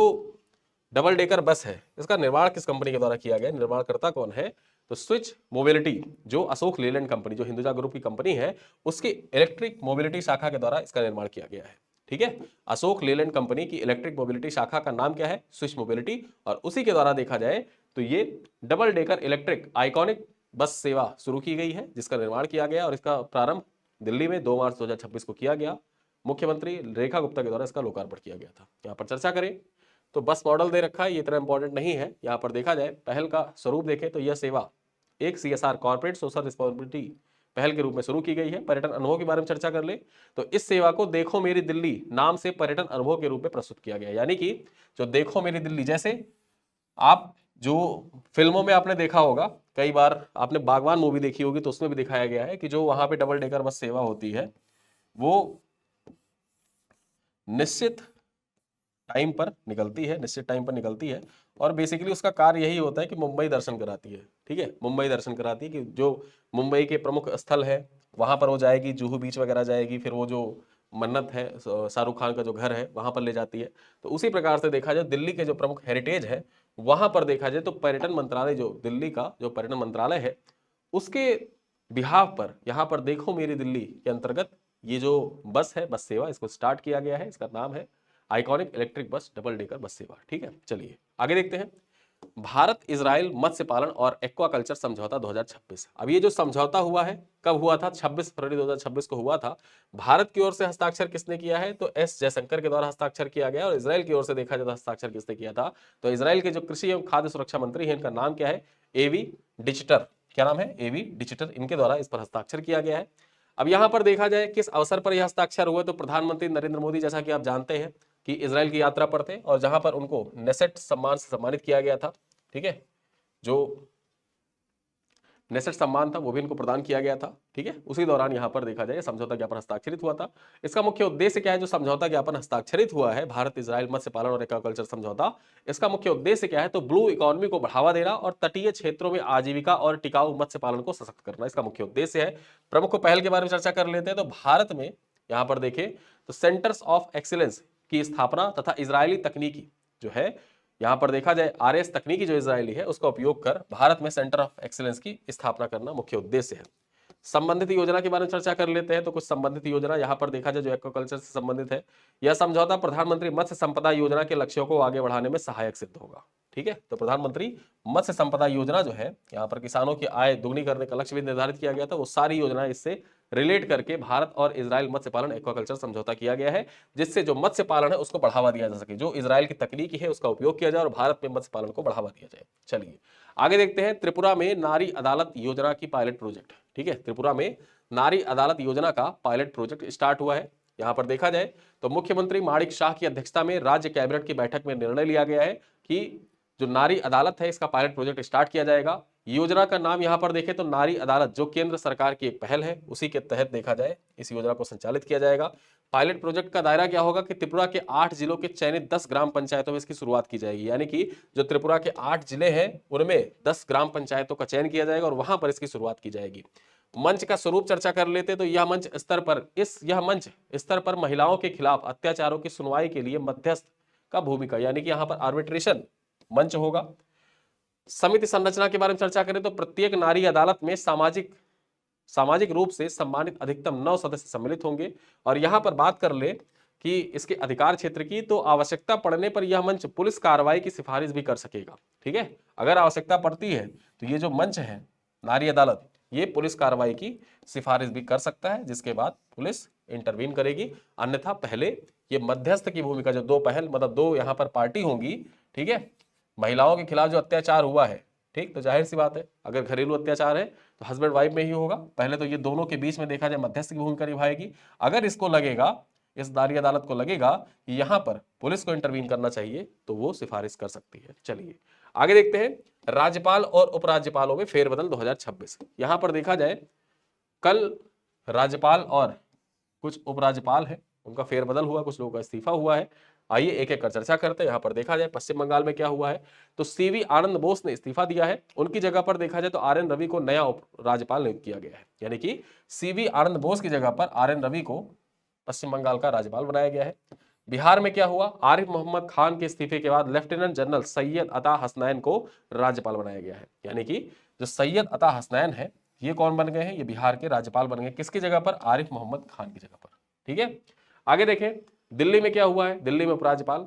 डबल डेकर बस है इसका निर्माण किस कंपनी के द्वारा किया गया, निर्माणकर्ता कौन है? तो स्विच मोबिलिटी, जो अशोक लीलैंड कंपनी, जो हिंदुजा ग्रुप की कंपनी है, उसकी इलेक्ट्रिक मोबिलिटी शाखा के द्वारा इसका निर्माण किया गया है। ठीक है, अशोक लीलैंड कंपनी की इलेक्ट्रिक मोबिलिटी शाखा का नाम क्या है? Switch mobility. और उसी के द्वारा देखा जाए तो ये डबल डेकर इलेक्ट्रिक आइकॉनिक बस सेवा शुरू की गई है, जिसका निर्माण किया गया और इसका प्रारंभ दिल्ली में 2 मार्च 2026 को किया गया। मुख्यमंत्री रेखा गुप्ता के द्वारा इसका लोकार्पण किया गया था। यहाँ पर चर्चा करें तो बस मॉडल दे रखा है, ये इतना इंपॉर्टेंट नहीं है। यहाँ पर देखा जाए पहल का स्वरूप देखें तो यह सेवा एक CSR कॉर्पोरेट सोशल रिस्पॉन्सिबिलिटी पहल के रूप में शुरू की गई है। पर्यटन अनुभव के बारे में चर्चा कर ले तो इस सेवा को देखो मेरी दिल्ली नाम से पर्यटन अनुभव के रूप में प्रस्तुत किया गया। यानी कि जो देखो मेरी दिल्ली, जैसे आप जो फिल्मों में आपने देखा होगा, कई बार आपने बागवान मूवी देखी होगी तो उसमें भी दिखाया गया है कि जो वहां पे डबल डेकर बस सेवा होती है वो निश्चित टाइम पर निकलती है, निश्चित टाइम पर निकलती है। और बेसिकली उसका कार्य यही होता है कि मुंबई दर्शन कराती है। ठीक है, मुंबई दर्शन कराती है कि जो मुंबई के प्रमुख स्थल है वहां पर वो जाएगी, जुहू बीच वगैरह जाएगी, फिर वो जो मन्नत है शाहरुख खान का जो घर है वहां पर ले जाती है। तो उसी प्रकार से देखा जाए दिल्ली के जो प्रमुख हेरिटेज है वहां पर देखा जाए तो पर्यटन मंत्रालय, जो दिल्ली का जो पर्यटन मंत्रालय है, उसके बिहाफ पर यहाँ पर देखो मेरी दिल्ली के अंतर्गत ये जो बस है, बस सेवा, इसको स्टार्ट किया गया है। इसका नाम है iconic electric bus double decker bus सेवा। ठीक है, चलिए आगे देखते हैं। भारत इजराइल मत्स्य पालन और एक्वाकल्चर समझौता 2026। अब ये जो समझौता हुआ है कब हुआ था? 26 फरवरी 2026 को हुआ था। भारत की ओर से हस्ताक्षर किसने किया है? तो एस जयशंकर के द्वारा हस्ताक्षर किया गया। और इजराइल की ओर से देखा जाए तो हस्ताक्षर किसने किया था? तो इजराइल के जो कृषि एवं खाद्य सुरक्षा मंत्री है, इनका नाम क्या है? एवी डिजिटर। क्या नाम है? एवी डिजिटर। इनके द्वारा इस पर हस्ताक्षर किया गया है। अब यहां पर देखा जाए किस अवसर पर यह हस्ताक्षर हुआ, तो प्रधानमंत्री नरेंद्र मोदी, जैसा कि आप जानते हैं कि इजराइल की यात्रा पर थे और जहां पर उनको नेसेट सम्मान से सम्मानित किया गया था। ठीक है, जो नेसेट सम्मान था वो भी इनको प्रदान किया गया था। ठीक है, उसी दौरान यहां पर देखा जाए समझौता ज्ञापन हस्ताक्षरित हुआ था। इसका मुख्य उद्देश्य क्या है? जो समझौता ज्ञापन हस्ताक्षरित हुआ है, भारत इजराइल मत्स्य पालन और एक्वाकल्चर समझौता, इसका मुख्य उद्देश्य क्या है? तो ब्लू इकोनॉमी को बढ़ावा देना और तटीय क्षेत्रों में आजीविका और टिकाऊ मत्स्य पालन को सशक्त करना, इसका मुख्य उद्देश्य है। प्रमुख पहल के बारे में चर्चा कर लेते हैं। तो भारत में यहां पर देखें तो सेंटर्स ऑफ एक्सीलेंस की स्थापना तथा इजरायली तकनीकी जो है, यहां पर देखा जाए RS तकनीकी जो इजरायली है उसका उपयोग कर भारत में सेंटर ऑफ एक्सीलेंस की स्थापना करना मुख्य उद्देश्य है। संबंधित योजना के बारे में चर्चा कर लेते हैं। तो कुछ संबंधित योजना यहां पर देखा जाए जो एक्वाकल्चर से संबंधित है। यह समझौता प्रधानमंत्री मत्स्य संपदा योजना के लक्ष्यों को आगे बढ़ाने में सहायक सिद्ध होगा। ठीक है, तो प्रधानमंत्री मत्स्य संपदा योजना जो है, यहाँ पर किसानों की आय दोगुनी करने का लक्ष्य भी निर्धारित किया गया था। वो सारी योजनाएं इससे रिलेट करके भारत और इजराइल मत्स्य पालन एक्वाकल्चर समझौता किया गया है, जिससे जो मत्स्य पालन है उसको बढ़ावा दिया जा सके, जो इजराइल की तकनीकी है उसका उपयोग किया जाए और भारत में मत्स्य पालन को बढ़ावा दिया जाए। चलिए आगे देखते हैं। त्रिपुरा में नारी अदालत योजना की पायलट प्रोजेक्ट। ठीक है, त्रिपुरा में नारी अदालत योजना का पायलट प्रोजेक्ट स्टार्ट हुआ है। यहां पर देखा जाए तो मुख्यमंत्री माणिक शाह की अध्यक्षता में राज्य कैबिनेट की बैठक में निर्णय लिया गया है कि जो नारी अदालत है इसका पायलट प्रोजेक्ट स्टार्ट किया जाएगा। योजना का नाम यहां पर देखें तो नारी अदालत, जो केंद्र सरकार की एक पहल है, उसी के तहत देखा जाए इस योजना को संचालित किया जाएगा। पायलट प्रोजेक्ट का दायरा क्या होगा कि त्रिपुरा के 8 जिलों के चयनित 10 ग्राम पंचायतों में इसकी शुरुआत की जाएगी। यानी कि जो त्रिपुरा के 8 जिले हैं उनमें 10 ग्राम पंचायतों का चयन किया जाएगा और वहां पर इसकी शुरुआत की जाएगी। मंच का स्वरूप चर्चा कर लेते तो यह मंच स्तर पर महिलाओं के खिलाफ अत्याचारों की सुनवाई के लिए मध्यस्थ का भूमिका, यानी कि यहां पर आर्बिट्रेशन मंच होगा। समिति संरचना के बारे में चर्चा करें तो प्रत्येक नारी अदालत में सामाजिक रूप से सम्मानित अधिकतम 9 सदस्य सम्मिलित होंगे। और यहां पर बात कर ले कि इसके अधिकार क्षेत्र की, तो आवश्यकता पड़ने पर यह मंच पुलिस कार्रवाई की सिफारिश भी कर सकेगा। ठीक है, अगर आवश्यकता पड़ती है तो ये जो मंच है नारी अदालत, ये पुलिस कार्रवाई की सिफारिश भी कर सकता है, जिसके बाद पुलिस इंटरवीन करेगी। अन्यथा पहले ये मध्यस्थ की भूमिका, जो दो पहल मतलब दो यहाँ पर पार्टी होंगी, ठीक है, महिलाओं के खिलाफ जो अत्याचार हुआ है, ठीक, तो जाहिर सी बात है अगर घरेलू अत्याचार है तो हस्बैंड वाइफ में ही होगा। पहले तो ये दोनों के बीच में देखा जाए मध्यस्थ की भूमिका निभाएगी। अगर इसको लगेगा, इस नारी अदालत को लगेगा कि यहां पर पुलिस को इंटरवीन करना चाहिए, तो वो सिफारिश कर सकती है। चलिए आगे देखते हैं। राज्यपाल और उपराज्यपालों में फेरबदल 2026। यहां पर देखा जाए कल राज्यपाल और कुछ उपराज्यपाल है उनका फेरबदल हुआ, कुछ लोगों का इस्तीफा हुआ है। आइए एक एक कर चर्चा करते हैं। यहाँ पर देखा जाए पश्चिम बंगाल में क्या हुआ है, तो सीवी आनंद बोस ने इस्तीफा दिया है, उनकी जगह पर देखा जाए तो आर.एन. रवि को नया राज्यपाल नियुक्त किया गया है। यानी कि सीवी आनंद बोस की जगह पर आर.एन. रवि को पश्चिम बंगाल का राज्यपाल बनाया गया है। बिहार में क्या हुआ, आरिफ मोहम्मद खान के इस्तीफे के बाद लेफ्टिनेंट जनरल सैयद अता हसनैन को राज्यपाल बनाया गया है। यानी कि जो सैयद अता हसनैन है ये कौन बन गए हैं, ये बिहार के राज्यपाल बन गए, किसकी जगह पर, आरिफ मोहम्मद खान की जगह पर। ठीक है, आगे देखें दिल्ली में क्या हुआ है, दिल्ली में उपराज्यपाल,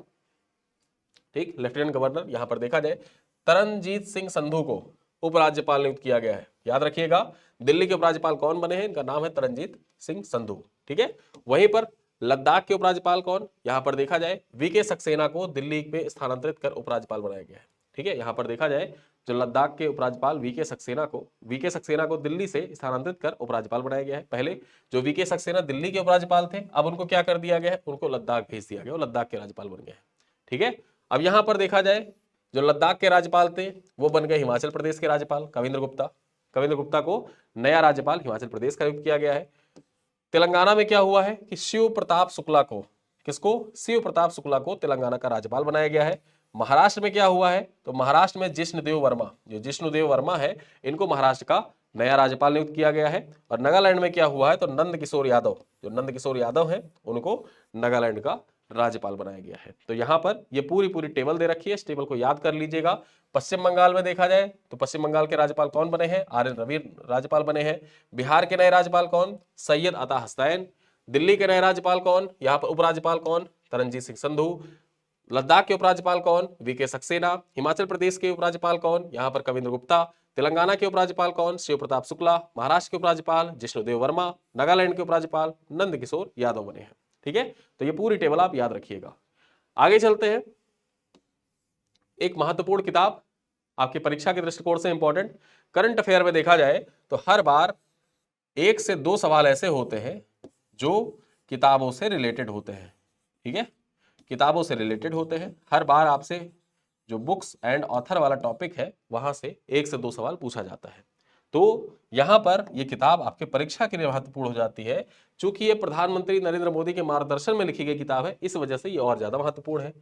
ठीक, लेफ्टिनेंट गवर्नर, यहां पर देखा जाए तरनजीत सिंह संधू को उपराज्यपाल नियुक्त किया गया है। याद रखिएगा दिल्ली के उपराज्यपाल कौन बने हैं, इनका नाम है तरनजीत सिंह संधू। ठीक है, वहीं पर लद्दाख के उपराज्यपाल कौन, यहां पर देखा जाए वीके सक्सेना को दिल्ली में स्थानांतरित कर उपराज्यपाल बनाया गया है। ठीक है, यहां पर देखा जाए जो लद्दाख के उपराज्यपाल वीके सक्सेना को दिल्ली से स्थानांतरित कर उपराज्यपाल बनाया गया है। पहले जो वीके सक्सेना दिल्ली के उपराज्यपाल थे, अब उनको क्या कर दिया गया है, उनको लद्दाख भेज दिया गया, वो लद्दाख के राज्यपाल बन गए हैं। ठीक है, अब यहां पर देखा जाए जो लद्दाख के राज्यपाल थे वो बन गए हिमाचल प्रदेश के राज्यपाल कविंद्र गुप्ता को नया राज्यपाल हिमाचल प्रदेश का नियुक्त किया गया है। तेलंगाना में क्या हुआ है कि शिव प्रताप शुक्ला को तेलंगाना का राज्यपाल बनाया गया है। महाराष्ट्र में क्या हुआ है, तो महाराष्ट्र में जिष्णुदेव वर्मा है, इनको महाराष्ट्र का नया राज्यपाल नियुक्त किया गया है। और नागालैंड में क्या हुआ है, तो नंद किशोर यादव हैं, उनको नागालैंड का राज्यपाल बनाया गया है। तो यहां पर ये पूरी टेबल दे रखी है, इस टेबल को याद कर लीजिएगा। पश्चिम बंगाल में देखा जाए तो पश्चिम बंगाल के राज्यपाल कौन बने हैं, आर.एन. रवि राज्यपाल बने हैं। बिहार के नए राज्यपाल कौन, सैयद अता हसनैन। दिल्ली के नए राज्यपाल कौन, यहाँ पर उपराज्यपाल कौन, तरनजीत सिंह संधू। लद्दाख के उपराज्यपाल कौन, वीके सक्सेना। हिमाचल प्रदेश के उपराज्यपाल कौन, यहाँ पर कविंद्र गुप्ता। तेलंगाना के उपराज्यपाल कौन, शिव प्रताप शुक्ला। महाराष्ट्र के उपराज्यपाल जिष्णुदेव वर्मा। नागालैंड के उपराज्यपाल नंद किशोर यादव बने हैं। ठीक है, तो ये पूरी टेबल आप याद रखिएगा। आगे चलते हैं, एक महत्वपूर्ण किताब आपकी परीक्षा के दृष्टिकोण से इंपॉर्टेंट, करंट अफेयर में देखा जाए तो हर बार 1 से 2 सवाल ऐसे होते हैं जो किताबों से रिलेटेड होते हैं। ठीक है, किताबों से रिलेटेड होते हैं, हर बार आपसे जो बुक्स एंड ऑथर वाला टॉपिक है वहां से 1 से 2 सवाल पूछा जाता है। तो यहां पर यह किताब आपके परीक्षा के लिए महत्वपूर्ण हो जाती है, चूंकि ये प्रधानमंत्री नरेंद्र मोदी के मार्गदर्शन में लिखी गई किताब है, इस वजह से ये और ज्यादा महत्वपूर्ण है।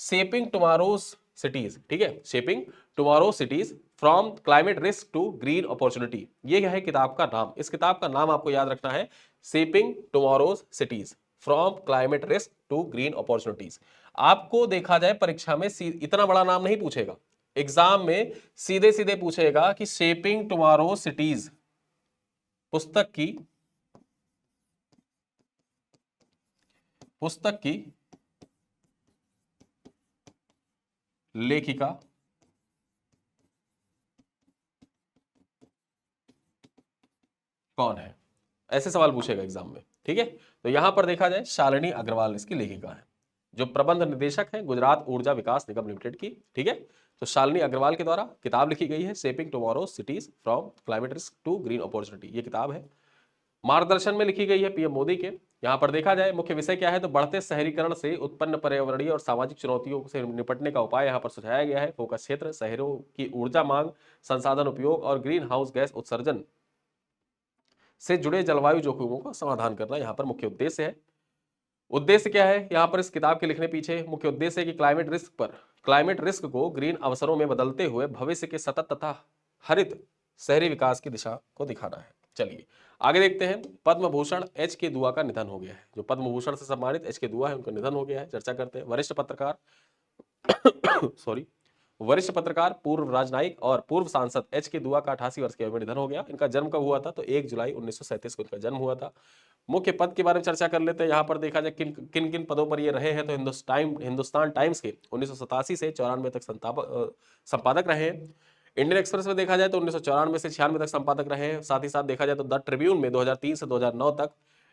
शेपिंग टुमारोज सिटीज, ठीक है, shaping tomorrow cities from climate risk to green opportunity, ये है किताब का नाम। इस किताब का नाम आपको याद रखना है, shaping tomorrow's cities from climate risk to green opportunities. आपको देखा जाए परीक्षा में इतना बड़ा नाम नहीं पूछेगा, एग्जाम में सीधे सीधे पूछेगा कि शेपिंग टुमारो सिटीज पुस्तक की लेखिका कौन है, ऐसे सवाल पूछेगा एग्जाम में। ठीक है, तो यहां पर देखा जाए शालिनी अग्रवाल इसकी लेखिका है, जो प्रबंध निदेशक है गुजरात ऊर्जा विकास निगम लिमिटेड की। ठीक है, तो शालिनी अग्रवाल के द्वारा किताब लिखी गई है, shaping tomorrow cities from climate risk to green opportunity, ये किताब है। मार्गदर्शन में लिखी गई है पीएम मोदी के। यहां पर देखा जाए मुख्य विषय क्या है, तो बढ़ते शहरीकरण से उत्पन्न पर्यावरणीय और सामाजिक चुनौतियों से निपटने का उपाय यहां पर सुझाया गया है। फोकस क्षेत्र शहरों की ऊर्जा मांग, संसाधन उपयोग और ग्रीन हाउस गैस उत्सर्जन से जुड़े जलवायु जोखिमों का समाधान करना यहाँ पर मुख्य उद्देश्य है। उद्देश्य क्या है यहाँ पर इस किताब के लिखने पीछे, मुख्य उद्देश्य है कि क्लाइमेट रिस्क को ग्रीन अवसरों में बदलते हुए भविष्य के सतत तथा हरित शहरी विकास की दिशा को दिखाना है। चलिए आगे देखते हैं। पद्म भूषण एच के दुआ का निधन हो गया है, जो पद्म भूषण से सम्मानित एच के दुआ है उनका निधन हो गया है, चर्चा करते हैं। वरिष्ठ पत्रकार पूर्व राजनयिक और पूर्व सांसद एच के दुआ का 88 वर्ष की आयु में निधन हो गया। इनका जन्म कब हुआ था, तो 1 जुलाई 1937 को इनका जन्म हुआ था। मुख्य पद के बारे में चर्चा कर लेते हैं। यहाँ पर देखा जाए किन किन पदों पर ये रहे हैं, तो हिंदुस्तान टाइम्स के 1987 से 94 तक संपादक रहे हैं। इंडियन एक्सप्रेस में देखा जाए तो 1994 से 96 तक संपादक रहे हैं। साथ ही साथ देखा जाए तो द ट्रिब्यून में 2003 से 2009 तक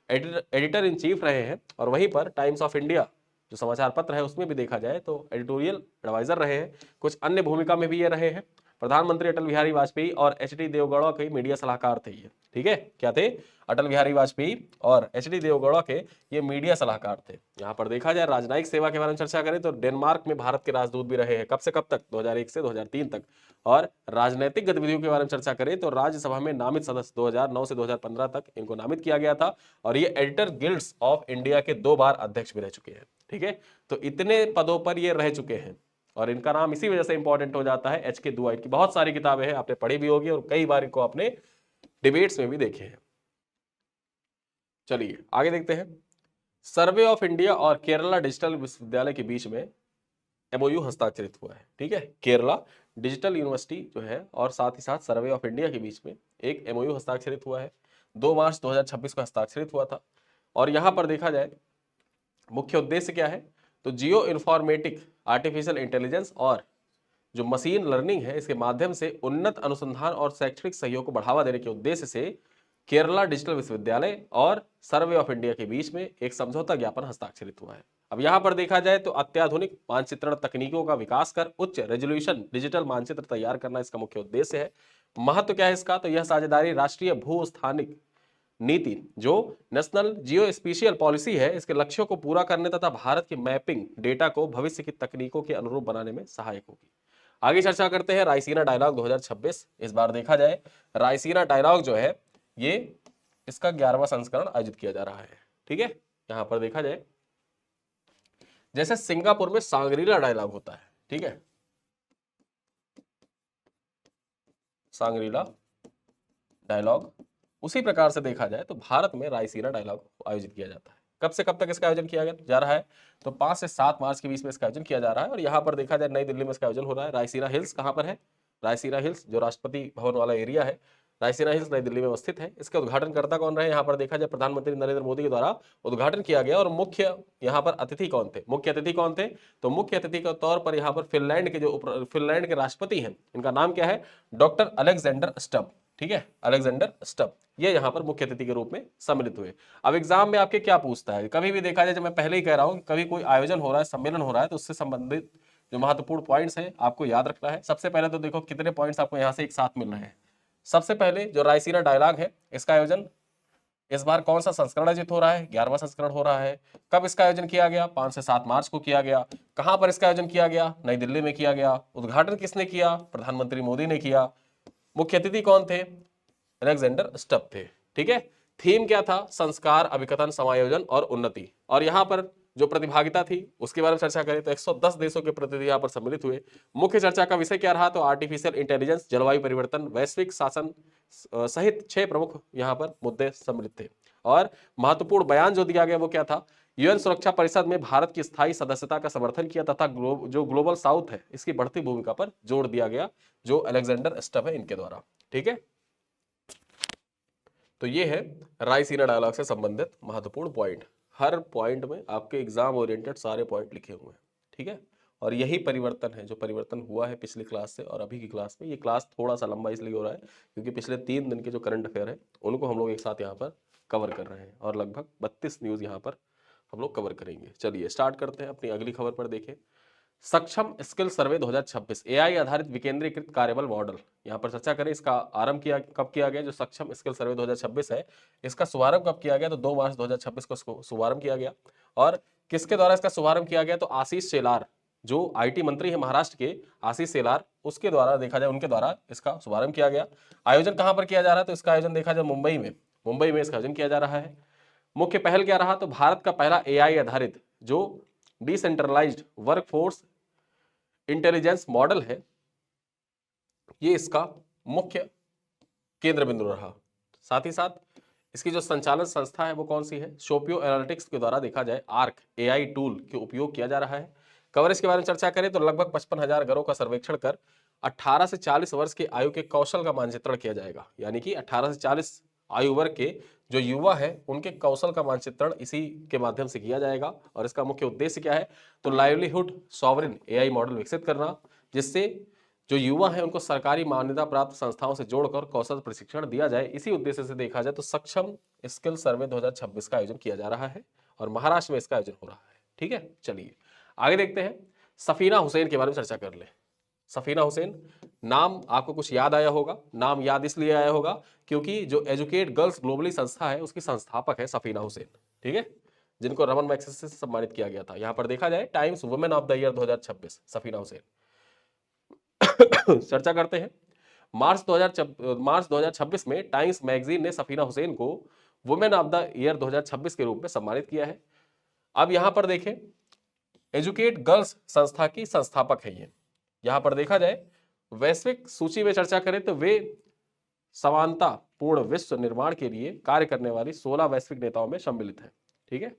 एडिटर इन चीफ रहे हैं। और वहीं पर टाइम्स ऑफ इंडिया जो समाचार पत्र है उसमें भी देखा जाए तो एडिटोरियल एडवाइजर रहे हैं। कुछ अन्य भूमिका में भी ये रहे हैं। प्रधानमंत्री अटल बिहारी वाजपेयी और एच.डी. देवगौड़ा के मीडिया सलाहकार थे ये। ठीक है, क्या थे, अटल बिहारी वाजपेयी और एच.डी. देवगौड़ा के ये मीडिया सलाहकार थे। यहाँ पर देखा जाए राजनयिक सेवा के बारे में चर्चा करें तो डेनमार्क में भारत के राजदूत भी रहे हैं। कब से कब तक, 2001 से 2003 तक। और राजनीतिक गतिविधियों के बारे में चर्चा करें तो राज्यसभा में नामित सदस्य 2009 से 2015 तक इनको नामित किया गया था। और ये एडिटर गिल्ड्स ऑफ इंडिया के 2 बार अध्यक्ष भी रह चुके हैं। ठीक है, तो इतने पदों पर ये रह चुके हैं और इनका नाम इसी वजह से इंपॉर्टेंट हो जाता है। HK द्विवेदी की बहुत सारी किताबें हैं, आपने पढ़ी भी होगी और कई बार इनको आपने डिबेट्स में भी देखे हैं। चलिए आगे देखते हैं। सर्वे ऑफ इंडिया और केरला डिजिटल विश्वविद्यालय के बीच में MOU हस्ताक्षरित हुआ है। ठीक है, केरला डिजिटल यूनिवर्सिटी जो है और साथ ही साथ सर्वे ऑफ इंडिया के बीच में एक MOU हस्ताक्षरित हुआ है। 2 मार्च 2026 को हस्ताक्षरित हुआ था और यहां पर देखा जाए मुख्य उद्देश्य क्या है, तो जियो इन्फॉर्मेटिक आर्टिफिशियल इंटेलिजेंस और जो मशीन लर्निंग है इसके माध्यम से उन्नत अनुसंधान और शैक्षणिक सहयोग को बढ़ावा देने के उद्देश्य से केरला डिजिटल विश्वविद्यालय और सर्वे ऑफ इंडिया के बीच में एक समझौता ज्ञापन हस्ताक्षरित हुआ है। अब यहां पर देखा जाए तो अत्याधुनिक मानचित्रण तकनीकों का विकास कर उच्च रेजोल्यूशन डिजिटल मानचित्र तैयार करना इसका मुख्य उद्देश्य है। महत्व क्या है इसका, तो यह साझेदारी राष्ट्रीय भू स्थानिक नीति जो नेशनल जियो स्पेशियल पॉलिसी है इसके लक्ष्यों को पूरा करने तथा भारत की मैपिंग डेटा को भविष्य की तकनीकों के अनुरूप बनाने में सहायक होगी। आगे चर्चा करते हैं रायसीना डायलॉग 2026। इस बार देखा जाए रायसीना डायलॉग जो है ये इसका 11वां संस्करण आयोजित किया जा रहा है। ठीक है, यहां पर देखा जाए जैसे सिंगापुर में सांग्रीला डायलॉग होता है, ठीक है, सांग्रीला डायलॉग, उसी प्रकार से देखा जाए तो भारत में रायसीना डायलॉग आयोजित किया जाता है। कब से कब तक इसका आयोजन किया जा रहा है, तो 5 से 7 मार्च के बीच में इसका आयोजन किया जा रहा है और यहाँ पर देखा जाए नई दिल्ली में इसका आयोजन हो रहा है। रायसीना हिल्स कहाँ पर है, रायसीना हिल्स जो राष्ट्रपति भवन वाला एरिया है, रायसीना हिल्स नई दिल्ली में अवस्थित है। इसके उद्घाटनकर्ता कौन रहे, यहाँ पर देखा जाए प्रधानमंत्री नरेंद्र मोदी के द्वारा उद्घाटन किया गया और मुख्य यहाँ पर अतिथि कौन थे, मुख्य अतिथि कौन थे, तो मुख्य अतिथि के तौर पर यहाँ पर फिनलैंड के जो फिनलैंड के राष्ट्रपति हैं इनका नाम क्या है, डॉक्टर अलेक्जेंडर स्टब। ठीक है, अलेक्जेंडर स्टब ये यहाँ पर मुख्य अतिथि के रूप में सम्मिलित हुए। अब एग्जाम में आपके क्या पूछता है, कभी भी देखा जाए, जब मैं पहले ही कह रहा हूँ कभी कोई आयोजन हो रहा है, सम्मेलन हो रहा है, तो उससे संबंधित जो महत्वपूर्ण पॉइंट्स हैं आपको याद रखना है। सबसे पहले तो देखो कितने पॉइंट्स आपको यहाँ से एक साथ मिल रहे हैं। सबसे पहले जो रायसीना डायलॉग है इसका आयोजन इस बार कौन सा संस्करण आयोजित हो रहा है, 11वां संस्करण हो रहा है। कब इसका आयोजन किया गया, 5 से 7 मार्च को किया गया। कहां पर इसका आयोजन किया गया, नई दिल्ली में किया गया। उद्घाटन किसने किया, प्रधानमंत्री मोदी ने किया। मुख्य अतिथि कौन थे, अलेक्जेंडर स्टब थे। ठीक है, थीम क्या था, संस्कार, अभिकथन, समायोजन और उन्नति। और यहाँ पर जो प्रतिभागिता थी उसके बारे में चर्चा करें तो 110 देशों के प्रतिनिधि यहाँ पर सम्मिलित हुए। मुख्य चर्चा का विषय क्या रहा, तो आर्टिफिशियल इंटेलिजेंस, जलवायु परिवर्तन, वैश्विक शासन सहित 6 प्रमुख यहाँ पर मुद्दे सम्मिलित थे। और महत्वपूर्ण बयान जो दिया गया वो क्या था, UN सुरक्षा परिषद में भारत की स्थायी सदस्यता का समर्थन किया तथा जो ग्लोबल साउथ है इसकी बढ़ती भूमिका पर जोर दिया गया जो अलेक्जेंडर स्टब है इनके द्वारा। ठीक है, तो ये है रायसीना डायलॉग से संबंधित महत्वपूर्ण पॉइंट। हर पॉइंट में आपके एग्जाम ओरिएंटेड सारे पॉइंट लिखे हुए हैं। ठीक है, और यही परिवर्तन है जो परिवर्तन हुआ है पिछली क्लास से और अभी की क्लास में। ये क्लास थोड़ा सा लंबा इसलिए हो रहा है क्योंकि पिछले 3 दिन के जो करंट अफेयर है उनको हम लोग एक साथ यहाँ पर कवर कर रहे हैं और लगभग 32 न्यूज यहाँ पर हम लोग कवर करेंगे। चलिए स्टार्ट करते हैं अपनी अगली खबर पर। देखें, सक्षम स्किल सर्वे 2026 AI आधारित विकेंद्रीकृत कार्यबल मॉडल, यहाँ पर चर्चा करें इसका आरंभ कब किया गया। जो सक्षम स्किल सर्वे 2026 है इसका शुभारंभ कब किया गया, तो 2 मार्च 2026 को शुभारंभ किया गया। और किसके द्वारा इसका शुभारंभ किया गया, तो आशीष शेलार जो IT मंत्री है महाराष्ट्र के, आशीष शेलार, उसके द्वारा देखा जाए उनके द्वारा इसका शुभारंभ किया गया। आयोजन कहाँ पर किया जा रहा है, तो इसका आयोजन देखा जाए मुंबई में इसका आयोजन किया जा रहा है। मुख्य पहल क्या रहा, तो भारत का पहला AI आधारित जो डिसेंट्रलाइज्ड वर्कफोर्स इंटेलिजेंस मॉडल है ये इसका मुख्य केंद्र बिंदु रहा। साथ ही साथ इसकी जो संचालन संस्था है वो कौन सी है, शोपियो एनालिटिक्स के द्वारा देखा जाए आर्क AI टूल के उपयोग किया जा रहा है। कवरेज के बारे में चर्चा करें तो लगभग 55,000 घरों का सर्वेक्षण कर 18 से 40 वर्ष की आयु के कौशल का मानचित्रण किया जाएगा। यानी कि 18 से 40 आयु वर्ग के जो युवा है उनके कौशल का मानचित्रण इसी के माध्यम से किया जाएगा। और इसका मुख्य उद्देश्य क्या है, तो लाइवलीहुड सॉवरिन AI मॉडल विकसित करना जिससे जो युवा है उनको सरकारी मान्यता प्राप्त संस्थाओं से जोड़कर कौशल प्रशिक्षण दिया जाए। इसी उद्देश्य से देखा जाए तो सक्षम स्किल सर्वे 2026 का आयोजन किया जा रहा है और महाराष्ट्र में इसका आयोजन हो रहा है। ठीक है, चलिए आगे देखते हैं। सफीना हुसैन के बारे में चर्चा कर ले। सफीना हुसैन नाम आपको कुछ याद आया होगा, नाम याद इसलिए आया होगा क्योंकि जो एजुकेट गर्ल्स ग्लोबली संस्था है उसकी संस्थापक है सफीना हुसैन। ठीक है, जिनको रमन मैग्सेसे से सम्मानित किया गया था। यहां पर देखा जाए times women of the year 2026 Safina Hussain. चर्चा करते हैं। मार्च 2026 में टाइम्स मैगजीन ने सफीना हुसैन को वुमेन ऑफ द ईयर 2026 के रूप में सम्मानित किया है। अब यहां पर देखें एजुकेट गर्ल्स संस्था की संस्थापक है ये। यहां पर देखा जाए वैश्विक सूची में चर्चा करें तो वे समानता पूर्ण विश्व निर्माण के लिए कार्य करने वाली 16 वैश्विक नेताओं में सम्मिलित है। ठीक है,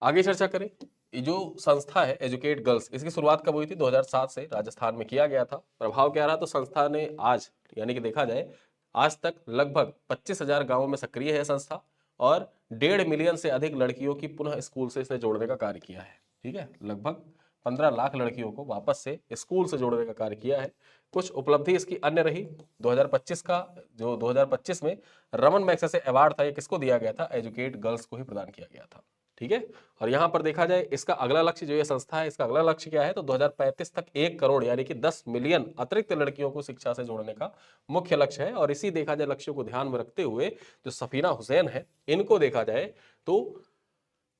आगे चर्चा करें। ये जो संस्था है एजुकेट गर्ल्स, इसकी शुरुआत कब हुई थी? 2007 से राजस्थान में किया गया था। प्रभाव क्या रहा? तो संस्था ने आज यानी कि देखा जाए आज तक लगभग 25,000 गांवों में सक्रिय है संस्था और 1.5 मिलियन से अधिक लड़कियों की पुनः स्कूल से इसने जोड़ने का कार्य किया है। ठीक है, लगभग 15 लाख लड़कियों को वापस से स्कूल से जोड़ने का कार्य किया है। कुछ उपलब्धि इसकी अन्य रही। 2025 का जो 2025 में रमन मैग्सेसे अवार्ड था, ये किसको दिया गया था? एजुकेट गर्ल्स को ही प्रदान किया गया था। ठीक है, और यहां पर देखा जाए इसका अगला लक्ष्य जो ये संस्था है, इसका अगला लक्ष्य क्या है? तो 2035 तक 1 करोड़ यानी कि 10 मिलियन अतिरिक्त लड़कियों को शिक्षा से जोड़ने का मुख्य लक्ष्य है। और इसी देखा जाए लक्ष्यों को ध्यान में रखते हुए जो सफीना हुसैन है, इनको देखा जाए तो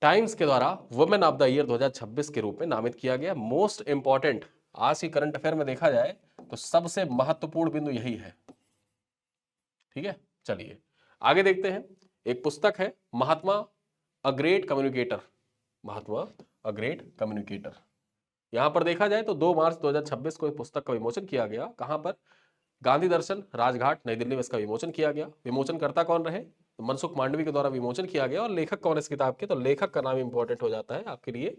टाइम्स के द्वारा वुमेन ऑफ द ईयर 2026 के रूप में नामित किया गया। मोस्ट इंपॉर्टेंट आज की करंट अफेयर में देखा जाए तो सबसे महत्वपूर्ण बिंदु यही है। ठीक है, चलिए आगे देखते हैं। एक पुस्तक है Mahatma a great communicator, Mahatma a great communicator. यहां पर देखा जाए तो 2 मार्च 2026 को इस पुस्तक का विमोचन किया गया। कहां पर? गांधी दर्शन राजघाट नई दिल्ली में इसका विमोचन किया गया। विमोचनकर्ता कौन रहे? तो मनसुख मांडवी के द्वारा विमोचन किया गया। और लेखक कौन है इस किताब के? तो लेखक का नाम इंपॉर्टेंट हो जाता है आपके लिए,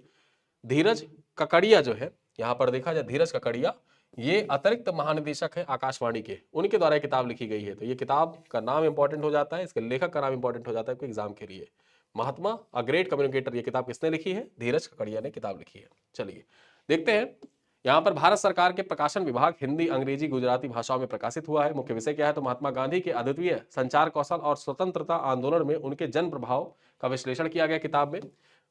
धीरज ककड़िया जो है। यहां पर देखा जाए धीरज ककड़िया ये अतिरिक्त महानिदेशक है आकाशवाणी के, उनके द्वारा किताब लिखी गई है। तो ये किताब का नाम इंपॉर्टेंट हो जाता है, इसके लेखक का नाम इंपॉर्टेंट हो जाता है एग्जाम के लिए। महात्मा अ ग्रेट कम्युनिकेटर, ये किताब किसने लिखी है? धीरज ककड़िया ने किताब लिखी है। चलिए देखते हैं। यहाँ पर भारत सरकार के प्रकाशन विभाग हिंदी, अंग्रेजी, गुजराती भाषाओं में प्रकाशित हुआ है। मुख्य विषय क्या है? तो महात्मा गांधी के अद्वितीय संचार कौशल और स्वतंत्रता आंदोलन में उनके जन प्रभाव का विश्लेषण किया गया किताब में।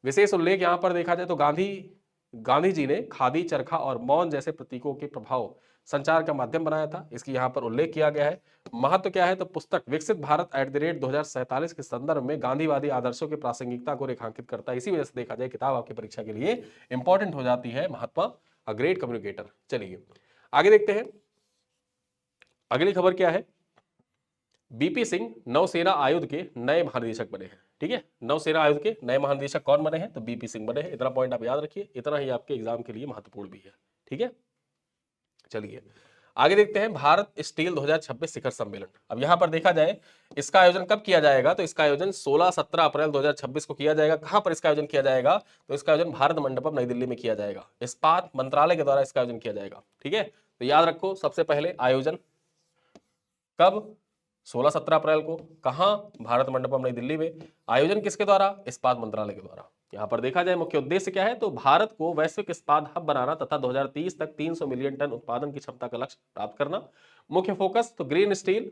विशेष उल्लेख यहाँ पर देखा जाए तो गांधी जी ने खादी, चरखा और मौन जैसे प्रतीकों के प्रभाव संचार का माध्यम बनाया था, इसकी यहाँ पर उल्लेख किया गया है। महत्व क्या है? तो पुस्तक विकसित भारत @2047 के संदर्भ में गांधीवादी आदर्शों की प्रासंगिकता को रेखांकित करता है। इसी वजह से देखा जाए किताब आपकी परीक्षा के लिए इंपॉर्टेंट हो जाती है, महात्मा अ ग्रेट कम्युनिकेटर। चलिए आगे देखते हैं। अगली खबर क्या है? बीपी सिंह नौसेना आयुध के नए महानिदेशक बने हैं। ठीक है, नौसेना आयुध के नए महानिदेशक कौन बने हैं? तो बीपी सिंह बने हैं। इतना पॉइंट आप याद रखिए, इतना ही आपके एग्जाम के लिए महत्वपूर्ण भी है। ठीक है, चलिए आगे देखते हैं। भारत स्टील 2026 शिखर सम्मेलन। अब यहां पर देखा जाए इसका आयोजन कब किया जाएगा? तो इसका आयोजन 16-17 अप्रैल 2026 को किया जाएगा। कहां पर इसका आयोजन किया जाएगा? तो इसका आयोजन भारत मंडपम नई दिल्ली में किया जाएगा। इस्पात मंत्रालय के द्वारा इसका आयोजन किया जाएगा। ठीक है, तो याद रखो सबसे पहले आयोजन कब? 16-17 अप्रैल को। कहां? भारत मंडपम नई दिल्ली में। आयोजन किसके द्वारा? इस्पात मंत्रालय के द्वारा। यहां पर देखा जाए मुख्य उद्देश्य क्या है? तो भारत को वैश्विक इस्पात हब बनाना तथा 2030 तक 300 मिलियन टन उत्पादन की क्षमता का लक्ष्य प्राप्त करना। मुख्य फोकस तो ग्रीन स्टील,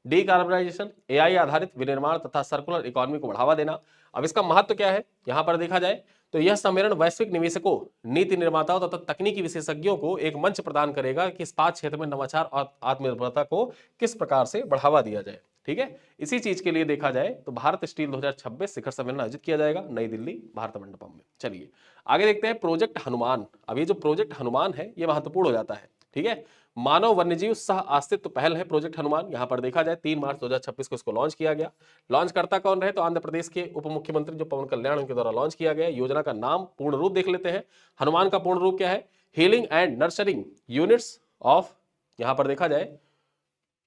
डीकार्बनाइजेशन, एआई आधारित विनिर्माण तथा सर्कुलर इकोनॉमी को बढ़ावा देना। अब इसका महत्व क्या है? यहां पर देखा जाए तो यह सम्मेलन वैश्विक निवेशकों, नीति निर्माताओं तथा तकनीकी विशेषज्ञों को एक मंच प्रदान करेगा कि इस्पात क्षेत्र में नवाचार और आत्मनिर्भरता को किस प्रकार से बढ़ावा दिया जाए। ठीक है, इसी चीज के लिए देखा जाए तो भारत स्टील 2026 शिखर सम्मेलन आयोजित किया जाएगा नई दिल्ली भारत मंडपम में। चलिए आगे देखते हैं प्रोजेक्ट हनुमान। अब ये जो प्रोजेक्ट हनुमान है ये महत्वपूर्ण हो जाता है। ठीक है, मानव वन्यजीव सह अस्तित्व पहल है प्रोजेक्ट हनुमान। यहां पर देखा जाए 3 मार्च 2026 को इसको लॉन्च किया गया। लॉन्च करता कौन रहे? तो आंध्र प्रदेश के उप मुख्यमंत्री जो पवन कल्याण, उनके द्वारा लॉन्च किया गया। योजना का नाम, पूर्ण रूप देख लेते हैं। हनुमान का पूर्ण रूप क्या है? Healing and nurturing units of, यहां पर देखा जाए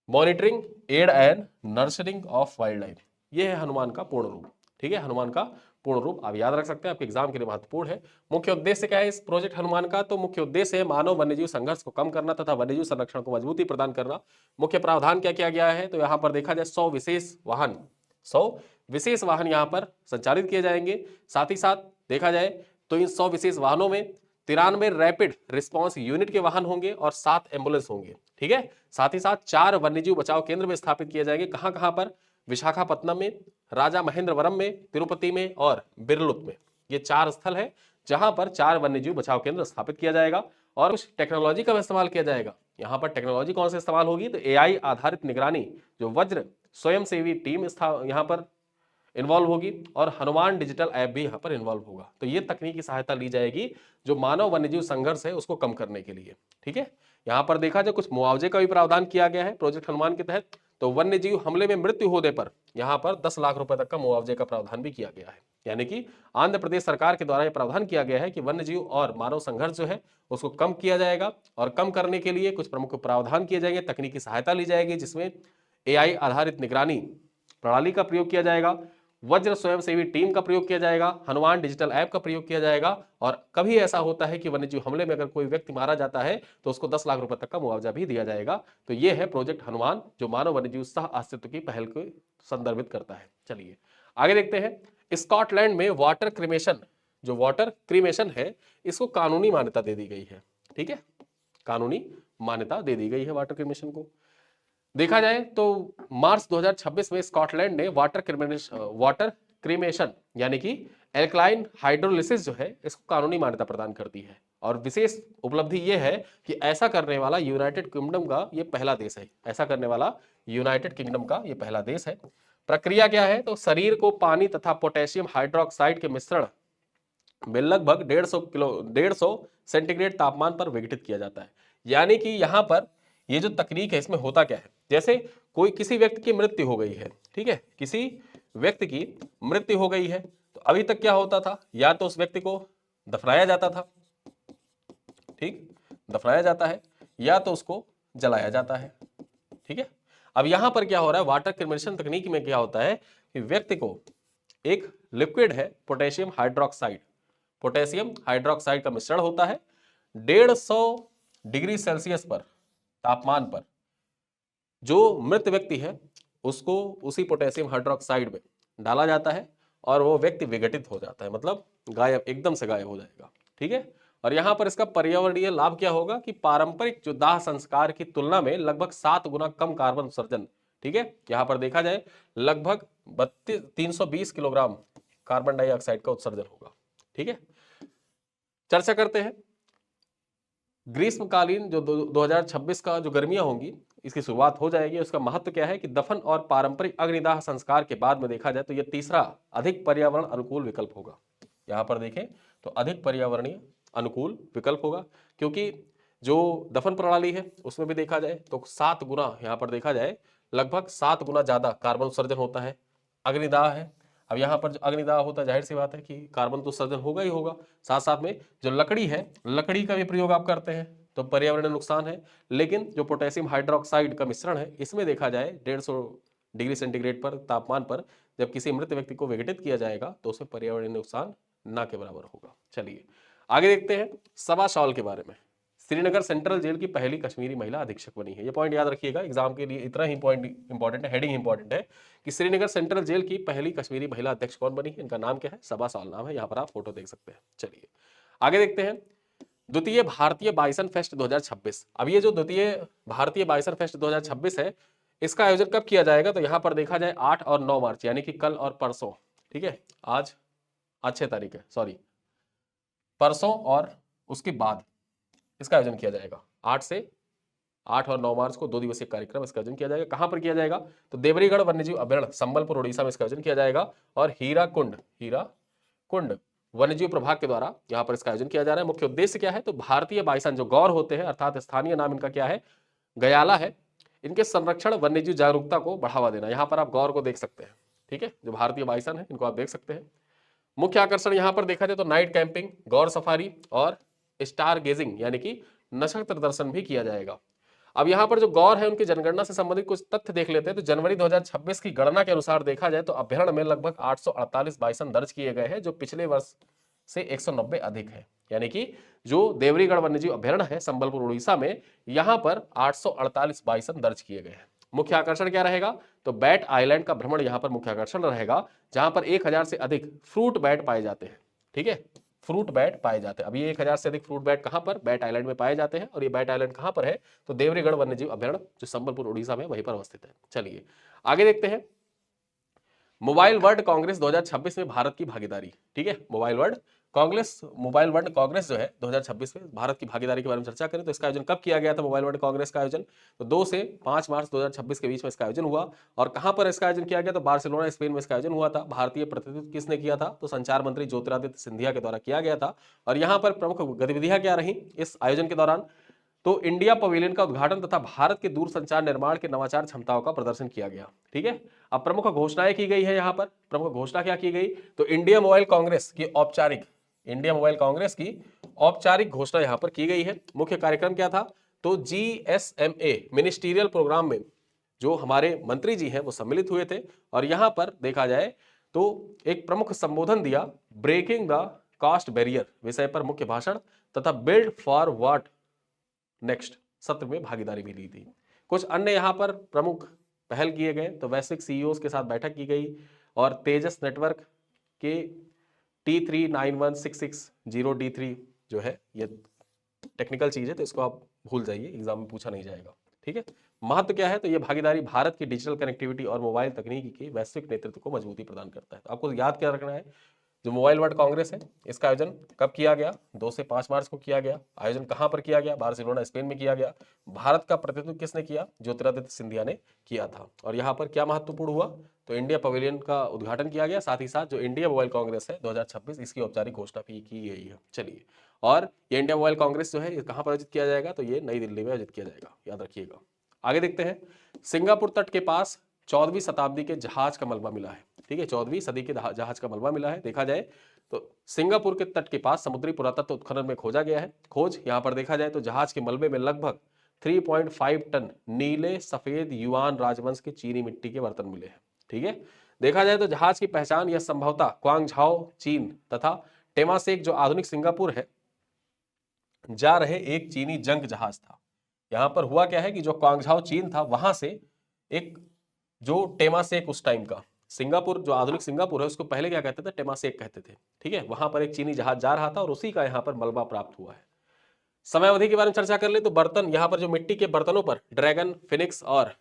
monitoring, aid and nurturing of wildlife, ये है हनुमान का पूर्ण रूप। ठीक है, हनुमान का पूर्ण रूप आप याद रख सकते हैं, आपके एग्जाम के लिए महत्वपूर्ण है। मुख्य उद्देश्य क्या है इस प्रोजेक्ट हनुमान का? तो मुख्य उद्देश्य है मानव वन्यजीव संघर्ष को कम करना तथा वन्यजीव संरक्षण को मजबूती प्रदान करना। मुख्य प्रावधान क्या किया गया है? तो यहाँ पर देखा जाए 100 विशेष वाहन यहाँ पर संचालित किए जाएंगे। साथ ही साथ देखा जाए तो इन 100 विशेष वाहनों में 93 रैपिड रिस्पॉन्स यूनिट के वाहन होंगे और 7 एम्बुलेंस होंगे। ठीक है, साथ ही साथ 4 वन्यजीव बचाव केंद्र में स्थापित किए जाएंगे। कहां कहां पर? विशाखापत्तनम में, राजा महेंद्रवरम में, तिरुपति में और बिरलुत में। ये 4 स्थल है जहां पर 4 वन्यजीव बचाव केंद्र स्थापित किया जाएगा और कुछ टेक्नोलॉजी का इस्तेमाल किया जाएगा। यहां पर टेक्नोलॉजी कौन से इस्तेमाल होगी? तो एआई आधारित निगरानी, जो वज्र स्वयंसेवी टीम यहां पर इन्वॉल्व होगी और हनुमान डिजिटल ऐप भी यहाँ पर इन्वॉल्व होगा। तो ये तकनीकी सहायता ली जाएगी जो मानव वन्यजीव संघर्ष है उसको कम करने के लिए। ठीक है, यहाँ पर देखा जाए कुछ मुआवजे का भी प्रावधान किया गया है प्रोजेक्ट हनुमान के तहत। तो वन्यजीव हमले में मृत्यु होने पर यहाँ पर 10 लाख रुपए तक का मुआवजे का प्रावधान भी किया गया है। यानी कि आंध्र प्रदेश सरकार के द्वारा यह प्रावधान किया गया है कि वन्य जीव और मानव संघर्ष जो है उसको कम किया जाएगा, और कम करने के लिए कुछ प्रमुख प्रावधान किए जाएंगे, तकनीकी सहायता ली जाएगी, जिसमें AI आधारित निगरानी प्रणाली का प्रयोग किया जाएगा, वज्र स्वयंसेवी टीम का प्रयोग किया जाएगा, हनुमान डिजिटल ऐप का प्रयोग किया जाएगा, और कभी ऐसा होता है कि वन्यजीव हमले में अगर कोई व्यक्ति मारा जाता है तो उसको 10 लाख रुपए तक का मुआवजा भी दिया जाएगा। तो ये है प्रोजेक्ट हनुमान, जो मानव वन्यजीव सह अस्तित्व की पहल को संदर्भित करता है। चलिए आगे देखते हैं। स्कॉटलैंड में वाटर क्रीमेशन, जो वाटर क्रीमेशन है, इसको कानूनी मान्यता दे दी गई है। ठीक है, कानूनी मान्यता दे दी गई है वाटर क्रीमेशन को। देखा जाए तो मार्च 2026 में स्कॉटलैंड ने वाटर क्रीमेशन यानी कि एल्कलाइन हाइड्रोलिसिस जो है इसको कानूनी मान्यता प्रदान कर दी है, और विशेष उपलब्धि यह है कि ऐसा करने वाला यूनाइटेड किंगडम का ये पहला देश है। ऐसा करने वाला यूनाइटेड किंगडम का ये पहला देश है। प्रक्रिया क्या है, तो शरीर को पानी तथा पोटेशियम हाइड्रोक्साइड के मिश्रण में लगभग 150 सेंटीग्रेड तापमान पर विघटित किया जाता है। यानी कि यहां पर ये जो तकनीक है इसमें होता क्या है, जैसे किसी व्यक्ति की मृत्यु हो गई है, ठीक है, किसी व्यक्ति की मृत्यु हो गई है, तो अभी तक क्या होता था, या तो उस व्यक्ति को दफनाया जाता था, ठीक, दफनाया जाता है, या तो उसको जलाया जाता है। ठीक है, अब यहां पर क्या हो रहा है, वाटर क्रीमेशन तकनीक में क्या होता है कि व्यक्ति को एक लिक्विड है पोटेशियम हाइड्रोक्साइड का मिश्रण होता है, 150 डिग्री सेल्सियस पर तापमान पर जो मृत व्यक्ति है उसको उसी पोटेशियम हाइड्रोक्साइड में डाला जाता है, और वो व्यक्ति विघटित हो जाता है, मतलब गायब, एकदम से गायब हो जाएगा। ठीक है, और यहां पर इसका पर्यावरणीय लाभ क्या होगा कि पारंपरिक जो दाह संस्कार की तुलना में लगभग 7 गुना कम कार्बन उत्सर्जन। ठीक है, यहां पर देखा जाए लगभग 320 किलोग्राम कार्बन डाइऑक्साइड का उत्सर्जन होगा। ठीक है, चर्चा करते हैं। ग्रीष्मकालीन जो 2026 का जो गर्मियां होंगी इसकी शुरुआत हो जाएगी। उसका महत्व क्या है कि दफन और पारंपरिक अग्निदाह संस्कार के बाद में देखा जाए तो यह तीसरा अधिक पर्यावरण अनुकूल विकल्प होगा। यहां पर देखें तो अधिक पर्यावरणीय अनुकूल विकल्प होगा, क्योंकि जो दफन प्रणाली है उसमें भी देखा जाए तो 7 गुना, यहां पर देखा जाए लगभग 7 गुना ज्यादा कार्बन उत्सर्जन होता है। अग्निदाह है, अब यहाँ पर जो अग्निदाह होता है जाहिर सी बात है कि कार्बन तो उत्सर्जन होगा ही होगा, साथ साथ में जो लकड़ी है, लकड़ी का भी प्रयोग आप करते हैं तो पर्यावरण नुकसान है। लेकिन जो पोटेशियम हाइड्रोक्साइड का मिश्रण है इसमें देखा जाए 150 डिग्री सेंटीग्रेड पर तापमान पर जब किसी मृत व्यक्ति को विघटित किया जाएगा तो उसमें पर्यावरण नुकसान ना के बराबर होगा। चलिए आगे देखते हैं सबा शॉल के बारे में। श्रीनगर सेंट्रल जेल की पहली कश्मीरी महिला अधीक्षक बनी है। ये पॉइंट याद रखिएगा, एग्जाम के लिए इतना ही पॉइंट इंपॉर्टेंट है, हेडिंग इंपॉर्टेंट है कि श्रीनगर सेंट्रल जेल की पहली कश्मीरी महिला अध्यक्ष कौन बनी है। इनका नाम क्या है, सबा शॉल नाम है, यहाँ पर आप फोटो देख सकते हैं। चलिए आगे देखते हैं। द्वितीय भारतीय बाइसन फेस्ट 2026। अब ये जो द्वितीय भारतीय बाइसन फेस्ट 2026 है इसका आयोजन कब किया जाएगा, तो यहाँ पर देखा जाए 8 और 9 मार्च यानी कि कल और परसों। ठीक है, आज 6 तारीख है, सॉरी परसों और उसके बाद इसका आयोजन किया जाएगा। 8 और 9 मार्च को 2 दिवसीय कार्यक्रम इसका आयोजन किया जाएगा। कहां पर किया जाएगा, तो देवरीगढ़ वन्यजीव अभ्यारण्य संबलपुर उड़ीसा में इसका आयोजन किया जाएगा, और हीराकुंड वन्यजीव प्रभाग के द्वारा यहां पर इसका आयोजन किया जा रहा है। मुख्य उद्देश्य क्या है, तो भारतीय बाइसन जो गौर होते हैं, अर्थात स्थानीय नाम इनका क्या है, गयाला है, इनके संरक्षण वन्यजीव जागरूकता को बढ़ावा देना। यहां पर आप गौर को देख सकते हैं। ठीक है, जो भारतीय बाइसन है इनको आप देख सकते हैं। मुख्य आकर्षण यहां पर देखा जाए तो नाइट कैंपिंग, गौर सफारी और स्टार गेजिंग यानी कि नक्षत्र दर्शन भी किया जाएगा। अब यहाँ पर जो गौर है उनकी जनगणना से संबंधित कुछ तथ्य देख लेते हैं। तो जनवरी 2026 की गणना के अनुसार देखा जाए तो अभ्यारण्य में लगभग 848 बाइसन दर्ज किए गए हैं, जो पिछले वर्ष से 190 अधिक है। यानी कि जो देवरीगढ़ वन्यजीव अभ्यारण्य है संबलपुर उड़ीसा में, यहाँ पर 848 बाइसन दर्ज किए गए हैं। मुख्य आकर्षण क्या रहेगा, तो बैट आइलैंड का भ्रमण यहाँ पर मुख्य आकर्षण रहेगा, जहां पर 1000 से अधिक फ्रूट बैट पाए जाते हैं। ठीक है, फ्रूट बैट पाए जाते हैं। अभी 1000 से अधिक फ्रूट बैट कहां पर, बैट आइलैंड में पाए जाते हैं, और ये बैट आइलैंड कहां पर है, तो देवरीगढ़ वन्यजीव अभ्यारण्य जो संबलपुर उड़ीसा में वहीं पर अवस्थित है। चलिए आगे देखते हैं। मोबाइल वर्ल्ड कांग्रेस 2026 में भारत की भागीदारी। ठीक है, मोबाइल वर्ल्ड कांग्रेस जो है 2026 में भारत की भागीदारी के बारे में चर्चा करें तो इसका आयोजन कब किया गया था, मोबाइल वर्ल्ड कांग्रेस का आयोजन तो 2 से 5 मार्च 2026 के बीच में इसका आयोजन हुआ। और कहां पर इसका आयोजन किया गया, तो बार्सिलोना स्पेन में इसका आयोजन हुआ था। भारतीय प्रतिनिधित्व किसने किया था, तो संचार मंत्री ज्योतिरादित्य सिंधिया के द्वारा किया गया था। और यहाँ पर प्रमुख गतिविधियां क्या रही इस आयोजन के दौरान, तो इंडिया पवेलियन का उद्घाटन तथा भारत के दूरसंचार निर्माण के नवाचार क्षमताओं का प्रदर्शन किया गया। ठीक है, अब प्रमुख घोषणाएं की गई है। यहाँ पर प्रमुख घोषणा क्या की गई, तो इंडिया मोबाइल कांग्रेस की औपचारिक घोषणा यहाँ पर की गई है। मुख्य कार्यक्रम क्या था, तो GSMA मिनिस्टीरियल प्रोग्राम में जो हमारे मंत्री जी हैं वो सम्मिलित हुए थे, और यहां पर देखा जाए तो एक प्रमुख संबोधन दिया, ब्रेकिंग द कास्ट बैरियर विषय पर मुख्य भाषण तथा बिल्ड फॉर व्हाट नेक्स्ट सत्र में भागीदारी भी ली थी। कुछ अन्य यहां पर प्रमुख पहल किए गए, तो वैश्विक CEOs के साथ बैठक की गई और तेजस नेटवर्क के T39166 जो है, ये टेक्निकल चीज है तो इसको आप भूल जाइए, एग्जाम में पूछा नहीं जाएगा। ठीक है, महत्व क्या है, तो ये भागीदारी भारत की डिजिटल कनेक्टिविटी और मोबाइल तकनीकी के वैश्विक नेतृत्व को मजबूती प्रदान करता है। तो आपको याद क्या रखना है, जो मोबाइल वर्ल्ड कांग्रेस है इसका आयोजन कब किया गया, 2 से 5 मार्च को किया गया। आयोजन कहां पर किया गया, बार्सिलोना स्पेन में किया गया। भारत का प्रतिनिधित्व किसने किया, ज्योतिरादित्य सिंधिया ने किया था। और यहाँ पर क्या महत्वपूर्ण हुआ, तो इंडिया पवेलियन का उद्घाटन किया गया, साथ ही साथ जो इंडिया मोबाइल कांग्रेस है 2026 इसकी औपचारिक घोषणा भी की गई है। चलिए, और ये इंडिया मोबाइल कांग्रेस जो है ये कहां पर आयोजित किया जाएगा, तो ये नई दिल्ली में आयोजित किया जाएगा, याद रखिएगा। आगे देखते हैं, सिंगापुर तट के पास 14वीं शताब्दी के जहाज का मलबा मिला है। ठीक है, 14वीं सदी के जहाज का मलबा मिला है। देखा जाए तो सिंगापुर के तट के पास समुद्री पुरातत्व उत्खनन में खोजा गया है। खोज यहां पर देखा जाए तो जहाज के मलबे में लगभग 3.5 टन नीले सफेद युआन राजवंश के चीनी मिट्टी के बर्तन मिले हैं। ठीक है, देखा जाए तो जहाज की पहचान यह संभवतः क्वांगझाओ चीन तथा टेमासेक जो आधुनिक सिंगापुर है जा रहे एक चीनी जंग जहाज था। यहां पर हुआ क्या है कि जो क्वांगझाओ चीन था वहां से एक जो टेमासेक उस टाइम का सिंगापुर जो आधुनिक सिंगापुर है उसको पहले क्या कहते थे, टेमासेक कहते थे। ठीक है, वहां पर एक चीनी जहाज जा रहा था और उसी का यहां पर मलबा प्राप्त हुआ है। समय अवधि के बारे में चर्चा कर ले तो बर्तन, यहां पर जो मिट्टी के बर्तनों पर ड्रैगन, फिनिक्स और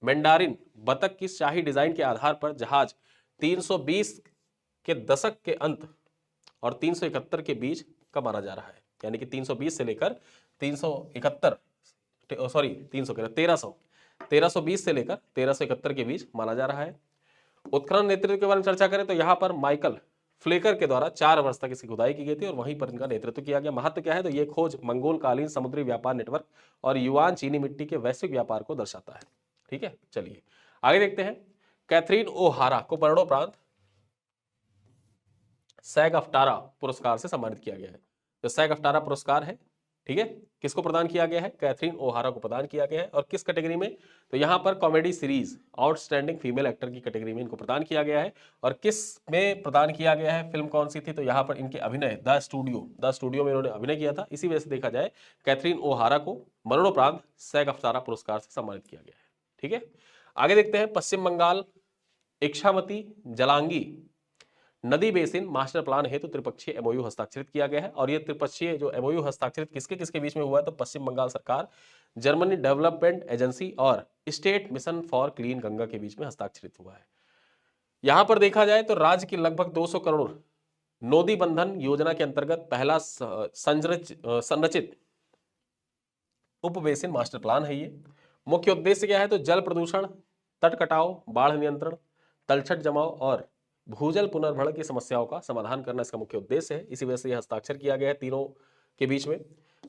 मैंडारिन बतख की शाही डिजाइन के आधार पर जहाज 320 के दशक के अंत और 371 के बीच का माना जा रहा है। यानी कि 320 से लेकर 371 सॉरी 1320 से लेकर 1371 के बीच माना जा रहा है। उत्खनन नेतृत्व के बारे में चर्चा करें तो यहाँ पर माइकल फ्लेकर के द्वारा 4 वर्ष तक इसकी खुदाई की गई थी और वहीं पर इनका नेतृत्व किया गया। महत्व क्या है, तो ये खोज मंगोल कालीन समुद्री व्यापार नेटवर्क और युआन चीनी मिट्टी के वैश्विक व्यापार को दर्शाता है। ठीक है, चलिए आगे देखते हैं। कैथरीन ओहारा को मरणोपरांत सैग-अफ्तारा पुरस्कार से सम्मानित किया गया है। जो सैग-अफ्तारा पुरस्कार है, ठीक है, किसको प्रदान किया गया है, कैथरीन ओहारा को प्रदान किया गया है। और किस कैटेगरी में, तो यहाँ पर comedy series outstanding female actor की कैटेगरी में इनको प्रदान किया गया है। और किस में प्रदान किया गया है, फिल्म कौन सी थी, तो यहाँ पर इनके अभिनय द स्टूडियो में इन्होंने अभिनय किया था। इसी वजह से देखा जाए कैथरीन ओहारा को मरणोपरांत सैग-अफ्तारा पुरस्कार से सम्मानित किया गया है। ठीक है, आगे देखते हैं। पश्चिम बंगाल इच्छामती जलांगी नदी बेसिन मास्टर प्लान हेतु त्रिपक्षीय एमओयू हस्ताक्षरित किया गया है। और ये त्रिपक्षीय जो एमओयू हस्ताक्षरित किसके किसके बीच में हुआ है, तो पश्चिम बंगाल सरकार, जर्मनी डेवलपमेंट एजेंसी और state mission for clean Ganga के बीच में हस्ताक्षरित हुआ है। यहां पर देखा जाए तो राज्य की लगभग 200 करोड़ नोदी बंधन योजना के अंतर्गत पहला संरचित उप बेसिन मास्टर प्लान है। ये मुख्य उद्देश्य क्या है, तो जल प्रदूषण, तट कटाव, बाढ़ नियंत्रण, तलछट जमाव और भूजल पुनर्भरण की समस्याओं का समाधान करना इसका मुख्य उद्देश्य है। इसी वजह से यह हस्ताक्षर किया गया है तीनों के बीच में।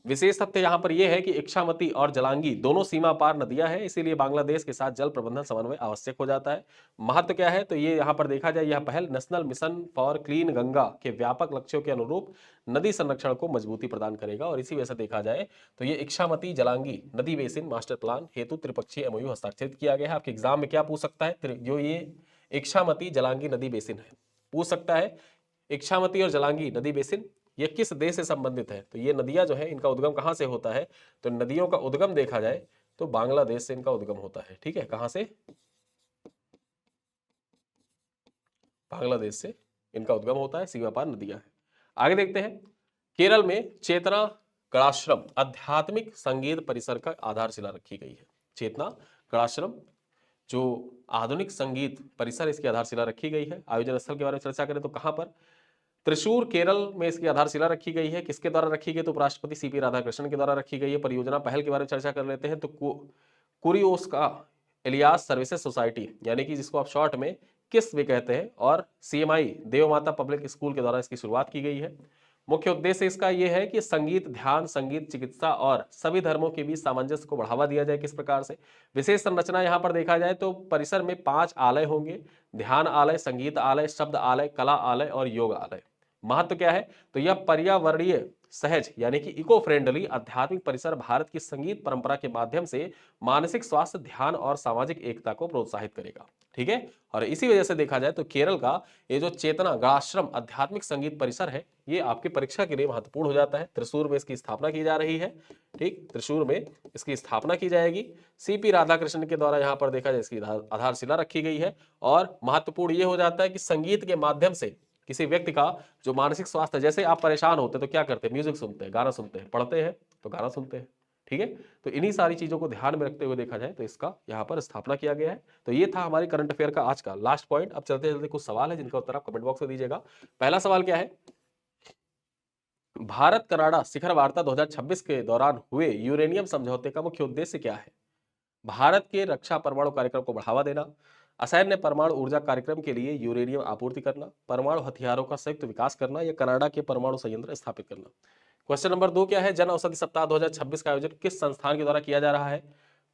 विशेष तथ्य यहाँ पर यह है कि इच्छामती और जलांगी दोनों सीमा पार नदियां हैं, इसीलिए बांग्लादेश के साथ जल प्रबंधन समन्वय आवश्यक हो जाता है। महत्व क्या है, तो ये यहाँ पर देखा जाए यह पहल national mission for clean Ganga के व्यापक लक्ष्यों के अनुरूप नदी संरक्षण को मजबूती प्रदान करेगा। और इसी वजह से देखा जाए तो ये इच्छामती जलांगी नदी बेसिन मास्टर प्लान हेतु त्रिपक्षीय एमओयू हस्ताक्षरित किया गया है। आपके एग्जाम में क्या पूछ सकता है, जो ये इच्छामती जलांगी नदी बेसिन है, पूछ सकता है इच्छामती और जलांगी नदी बेसिन ये किस देश से संबंधित है। तो ये नदियां जो है इनका उद्गम कहां से होता है, तो नदियों का उद्गम देखा जाए तो बांग्लादेश से इनका उद्गम होता है। ठीक है, कहां से, बांग्लादेश से इनका उद्गम होता है, सीमा पार नदियां हैं। आगे देखते हैं। केरल में चेतना कलाश्रम आध्यात्मिक संगीत परिसर का आधारशिला रखी गई है। चेतना कलाश्रम जो आधुनिक संगीत परिसर इसकी आधारशिला रखी गई है। आयोजन स्थल के बारे में चर्चा करें तो कहां पर, त्रिशूर केरल में इसकी आधारशिला रखी गई है। किसके द्वारा रखी गई, तो उपराष्ट्रपति सीपी राधाकृष्णन के द्वारा रखी गई है। परियोजना पहल के बारे में चर्चा कर लेते हैं तो कुरियोस्का इलियास सर्विसेज सोसाइटी यानी कि जिसको आप शॉर्ट में किस भी कहते हैं, और CMI देव माता पब्लिक स्कूल के द्वारा इसकी शुरुआत की गई है। मुख्य उद्देश्य इसका यह है कि संगीत, ध्यान, संगीत चिकित्सा और सभी धर्मों के बीच सामंजस्य को बढ़ावा दिया जाए। किस प्रकार से? विशेष संरचना यहां पर देखा जाए तो परिसर में 5 आलय होंगे: ध्यान आलय, संगीत आलय, शब्द आलय, कला आलय और योग आलय। महत्व क्या है? तो यह पर्यावरणीय, सहज यानी कि इको फ्रेंडली आध्यात्मिक परिसर भारत की संगीत परंपरा के माध्यम से मानसिक स्वास्थ्य, ध्यान और सामाजिक एकता को प्रोत्साहित करेगा। ठीक है, और इसी वजह से देखा जाए तो केरल का ये जो चेतना गणाश्रम आध्यात्मिक संगीत परिसर है, ये आपकी परीक्षा के लिए महत्वपूर्ण हो जाता है। त्रिशूर में इसकी स्थापना की जा रही है। ठीक, त्रिशूर में इसकी स्थापना की जाएगी। सीपी राधाकृष्णन के द्वारा यहाँ पर देखा जाए इसकी आधारशिला रखी गई है। और महत्वपूर्ण ये हो जाता है कि संगीत के माध्यम से किसी व्यक्ति का जो मानसिक स्वास्थ्य, जैसे आप परेशान होते हैं तो क्या करते हैं? म्यूजिक सुनते हैं, गाना सुनते हैं, पढ़ते हैं तो गाना सुनते हैं। ठीक है, तो इन्हीं सारी चीजों को ध्यान में रखते हुए देखा जाए तो इसका यहाँ पर स्थापना किया गया है। तो ये था हमारी करंट अफेयर का आज का लास्ट पॉइंट। अब चलते चलते कुछ सवाल है जिनका उत्तर आप कमेंट बॉक्स में दीजिएगा। पहला सवाल क्या है? भारत कनाडा शिखर वार्ता 2026 के दौरान हुए यूरेनियम समझौते का मुख्य उद्देश्य क्या है? भारत के रक्षा परमाणु कार्यक्रम को बढ़ावा देना, असैन्य परमाणु ऊर्जा कार्यक्रम के लिए यूरेनियम आपूर्ति करना, परमाणु हथियारों का संयुक्त विकास करना या कनाडा के परमाणु संयंत्र स्थापित करना। क्वेश्चन नंबर 2 क्या है? जन औषधि सप्ताह 2026 का आयोजन किस संस्थान के द्वारा किया जा रहा है?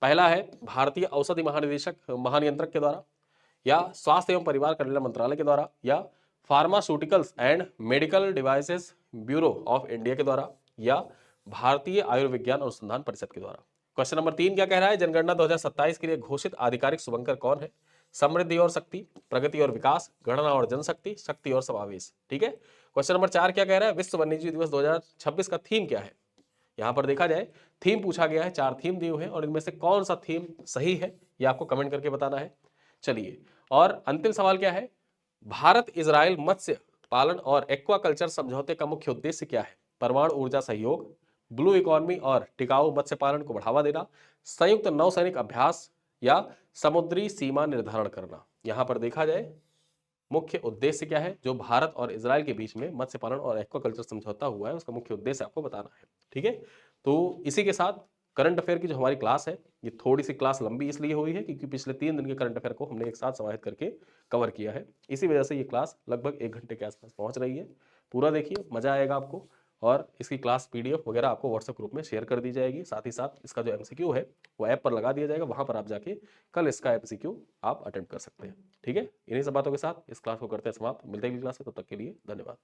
पहला है भारतीय औषधि महानियंत्रक के द्वारा, या स्वास्थ्य एवं परिवार कल्याण मंत्रालय के द्वारा, या pharmaceuticals and medical devices bureau of India के द्वारा, या भारतीय आयुर्विज्ञान अनुसंधान परिषद के द्वारा। क्वेश्चन नंबर 3 क्या कह रहा है? जनगणना 2027 के लिए घोषित आधिकारिक शुभंकर कौन है? समृद्धि और शक्ति, प्रगति और विकास, गणना और जनशक्ति, शक्ति और समावेश। ठीक है। क्वेश्चन नंबर 4 क्या कह रहा है? विश्व वन्यजीव दिवस 2026 का थीम क्या है? यहां पर देखा जाए थीम पूछा गया है, 4 थीम दिए हुए हैं और इनमें से कौन सा थीम सही है ये आपको कमेंट करके बताना है। चलिए, और अंतिम सवाल क्या है? भारत इजराइल मत्स्य पालन और एक्वाकल्चर समझौते का मुख्य उद्देश्य क्या है? परमाणु ऊर्जा सहयोग, ब्लू इकोनॉमी और टिकाऊ मत्स्य पालन को बढ़ावा देना, संयुक्त नौसैनिक अभ्यास या समुद्री सीमा निर्धारण करना। यहां पर देखा जाए मुख्य उद्देश्य क्या है? जो भारत और इजराइल के बीच में मत्स्य पालन और एक्वाकल्चर समझौता हुआ है उसका मुख्य उद्देश्य आपको बताना है। ठीक है, तो इसी के साथ करंट अफेयर की जो हमारी क्लास है, ये थोड़ी सी क्लास लंबी इसलिए हुई है क्योंकि पिछले 3 दिन के करंट अफेयर को हमने एक साथ समाहित करके कवर किया है। इसी वजह से ये क्लास लगभग 1 घंटे के आसपास पहुंच रही है। पूरा देखिए, मजा आएगा आपको। और इसकी क्लास पीडीएफ वगैरह आपको व्हाट्सएप ग्रुप में शेयर कर दी जाएगी। साथ ही साथ इसका जो एमसीक्यू है वो ऐप पर लगा दिया जाएगा, वहां पर आप जाके कल इसका एमसीक्यू आप अटेम्प्ट कर सकते हैं। ठीक है, इन्हीं सब बातों के साथ इस क्लास को करते हैं समाप्त। मिलते हैं अगली क्लास में, तब तक के लिए धन्यवाद।